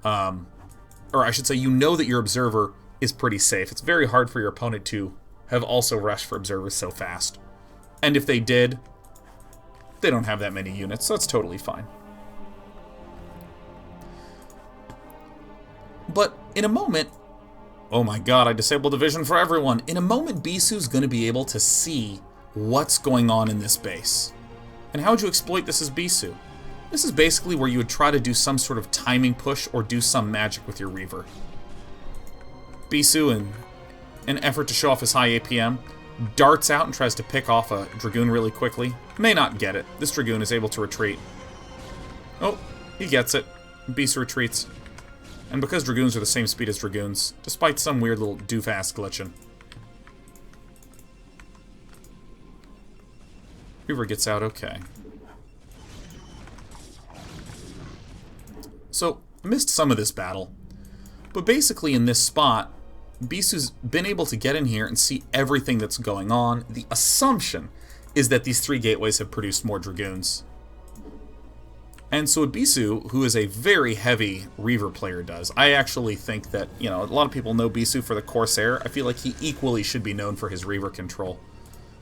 Or I should say, you know that your observer is pretty safe. It's very hard for your opponent to have also rushed for observers so fast. And if they did, they don't have that many units, so that's totally fine. But in a moment, oh my god, I disabled the vision for everyone. In a moment, Bisu's going to be able to see what's going on in this base. And how would you exploit this as Bisu? This is basically where you would try to do some sort of timing push or do some magic with your Reaver. Bisu, in an effort to show off his high APM, darts out and tries to pick off a Dragoon really quickly. May not get it. This Dragoon is able to retreat. Oh, he gets it. Bisu retreats. And because Dragoons are the same speed as Dragoons, despite some weird little doof-ass glitching. Reaver gets out okay. So, I missed some of this battle. But basically in this spot, Bisu's been able to get in here and see everything that's going on. The assumption is that these three gateways have produced more Dragoons. And so what Bisu, who is a very heavy Reaver player, does, I actually think that, you know, a lot of people know Bisu for the Corsair. I feel like he equally should be known for his Reaver control.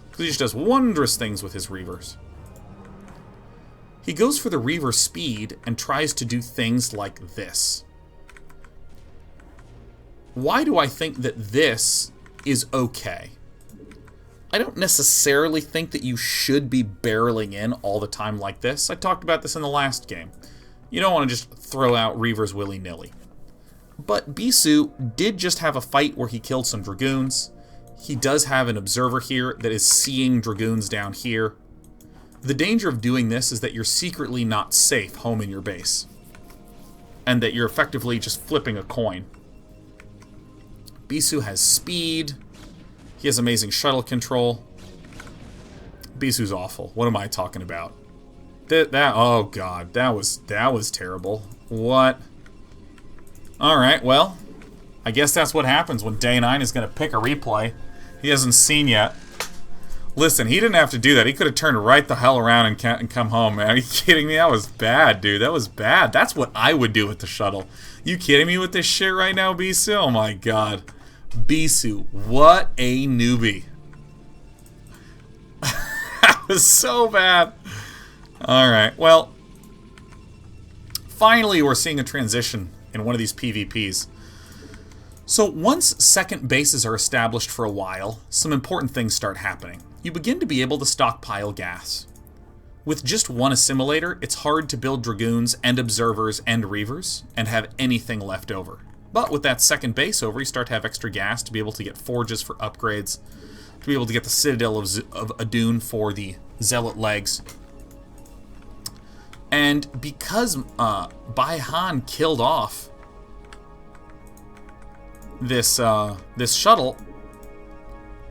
Because he just does wondrous things with his Reavers. He goes for the Reaver speed and tries to do things like this. Why do I think that this is okay? I don't necessarily think that you should be barreling in all the time like this. I talked about this in the last game. You don't want to just throw out Reavers willy-nilly. But Bisu did just have a fight where he killed some Dragoons. He does have an observer here that is seeing Dragoons down here. The danger of doing this is that you're secretly not safe home in your base. And that you're effectively just flipping a coin. Bisu has speed. He has amazing shuttle control. Bisu's awful. What am I talking about? Oh god, that was terrible. What? Alright, well, I guess that's what happens when Day 9 is going to pick a replay he hasn't seen yet. Listen, he didn't have to do that. He could have turned right the hell around and come home, man. Are you kidding me? That was bad, dude. That was bad. That's what I would do with the shuttle. You kidding me with this shit right now, Bisu? Oh my god. Bisu, what a newbie. That was so bad. Alright, well, finally we're seeing a transition in one of these PvPs. So once second bases are established for a while, some important things start happening. You begin to be able to stockpile gas. With just one assimilator, it's hard to build Dragoons and Observers and Reavers and have anything left over. But with that second base over, you start to have extra gas to be able to get forges for upgrades, to be able to get the Citadel of Adun for the Zealot legs. And because Bai Han killed off this shuttle,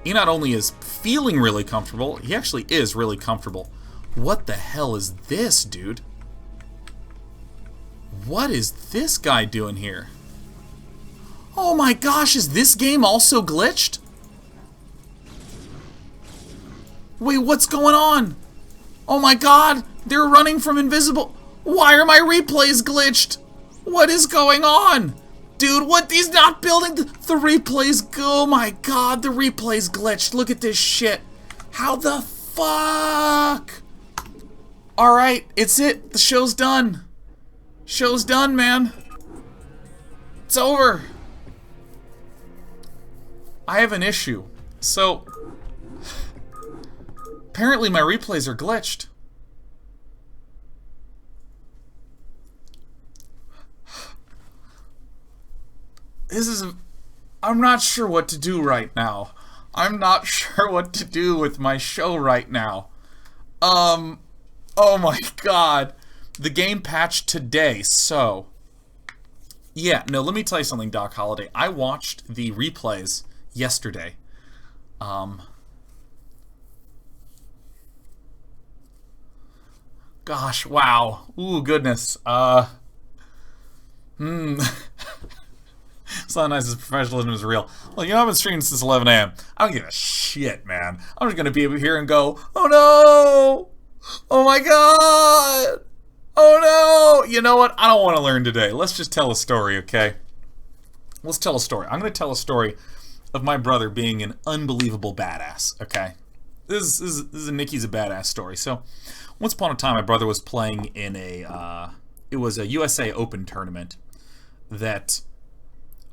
he not only is feeling really comfortable, he actually is really comfortable. What the hell is this, dude? What is this guy doing here? Oh my gosh, is this game also glitched? Wait, what's going on? Oh my god, they're running from invisible... Why are my replays glitched? What is going on? Dude, what? He's not building the replays. Oh my god, the replays glitched. Look at this shit. How the fuck? Alright, it's it. The show's done. Show's done, man. It's over. I have an issue. So, apparently my replays are glitched. This is... I'm not sure what to do right now. I'm not sure what to do with my show right now. Oh my god. The game patched today, so... Yeah, no, let me tell you something, Doc Holliday. I watched the replays yesterday. Gosh, wow. Ooh, goodness. It's not nice as professionalism is real. Well, you know, I've been streaming since 11 a.m. I don't give a shit, man. I'm just gonna be able to hear and go, oh no! Oh my god! Oh no! You know what? I don't want to learn today. Let's just tell a story, okay? Let's tell a story. I'm gonna tell a story of my brother being an unbelievable badass, okay? This is Nikki's a badass story. So, once upon a time, my brother was playing in a, it was a USA Open tournament that...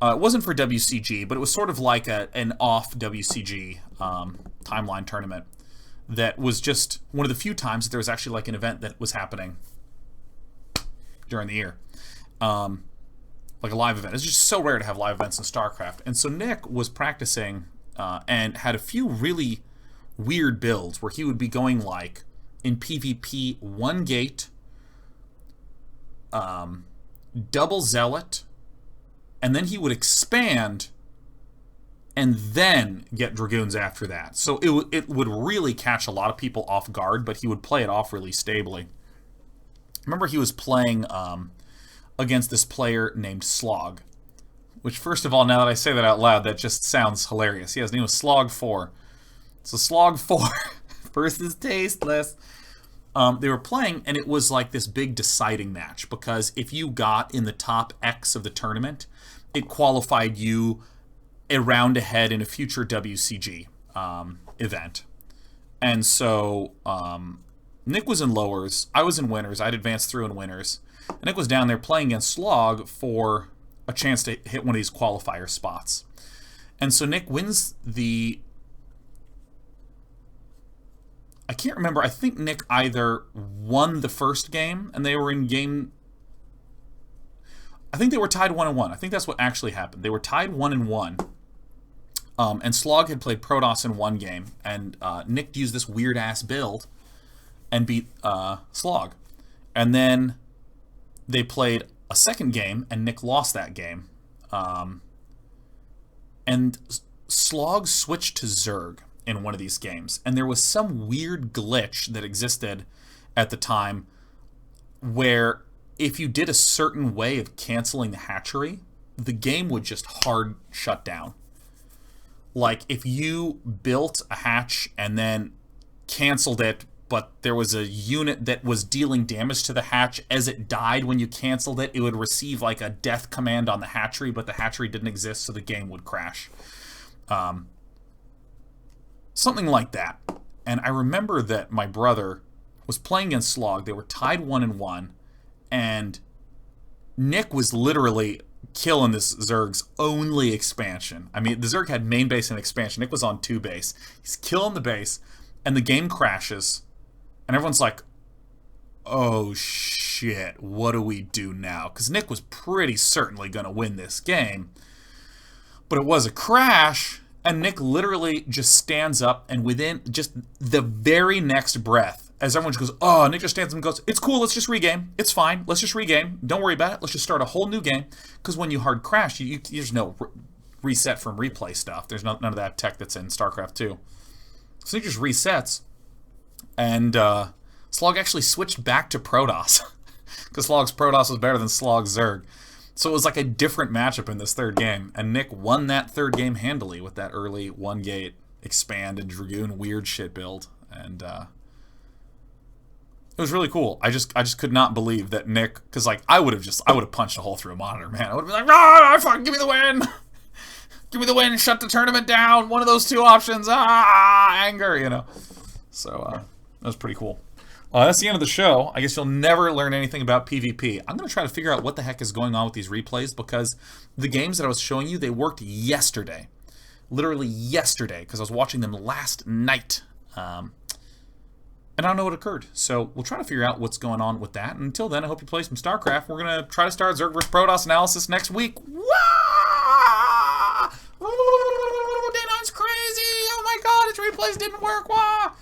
it wasn't for WCG, but it was sort of like an off WCG timeline tournament that was just one of the few times that there was actually like an event that was happening during the year. Like a live event. It's just so rare to have live events in StarCraft. And so Nick was practicing and had a few really weird builds where he would be going like in PvP 1 gate, double zealot, and then he would expand and then get Dragoons after that. So it would really catch a lot of people off guard, but he would play it off really stably. Remember he was playing against this player named Slog, which first of all, now that I say that out loud, that just sounds hilarious. Yeah, his name was Slog4. So Slog4 versus Tasteless. They were playing, and it was like this big deciding match, because if you got in the top X of the tournament, it qualified you a round ahead in a future WCG event. And so Nick was in lowers, I was in winners, I'd advanced through in winners, and Nick was down there playing against Slog for a chance to hit one of these qualifier spots. And so Nick wins the... I can't remember. I think Nick either won the first game, and they were in game... I think they were tied 1-1. I think that's what actually happened. They were tied 1-1. And Slog had played Protoss in one game, and Nick used this weird-ass build and beat Slog. And then they played a second game, and Nick lost that game. And Slog switched to Zerg in one of these games, and there was some weird glitch that existed at the time where if you did a certain way of canceling the hatchery, the game would just hard shut down. Like if you built a hatch and then canceled it, but there was a unit that was dealing damage to the hatch as it died when you canceled it, it would receive like a death command on the hatchery, but the hatchery didn't exist, so the game would crash. Something like that. And I remember that my brother was playing against Slog. They were tied 1-1, and Nick was literally killing this Zerg's only expansion. I mean, the Zerg had main base and expansion. Nick was on 2 base. He's killing the base, and the game crashes, and everyone's like, oh shit, what do we do now? Because Nick was pretty certainly going to win this game, but it was a crash. And Nick literally just stands up, and within just the very next breath, as everyone just goes, oh, Nick just stands up and goes, it's cool, let's just regame. It's fine, let's just regame. Don't worry about it. Let's just start a whole new game. Because when you hard crash, there's no reset from replay stuff. There's none of that tech that's in StarCraft 2. So it just resets, and Slog actually switched back to Protoss, because Slog's Protoss was better than Slog's Zerg. So it was like a different matchup in this third game, and Nick won that third game handily with that early 1-gate expand and Dragoon weird shit build, and it was really cool. I just could not believe that Nick, because like I would have punched a hole through a monitor, man. I would have been like, ah, fucking give me the win. Give me the win, shut the tournament down, one of those two options, anger, you know. So, that was pretty cool. That's the end of the show. I guess you'll never learn anything about PvP. I'm going to try to figure out what the heck is going on with these replays, because the games that I was showing you, they worked yesterday. Literally yesterday, because I was watching them last night. And I don't know what occurred. So, we'll try to figure out what's going on with that. And until then, I hope you play some StarCraft. We're going to try to start Zerg vs. Protoss analysis next week. Day 9's crazy! Oh my god, its replays didn't work! Wah!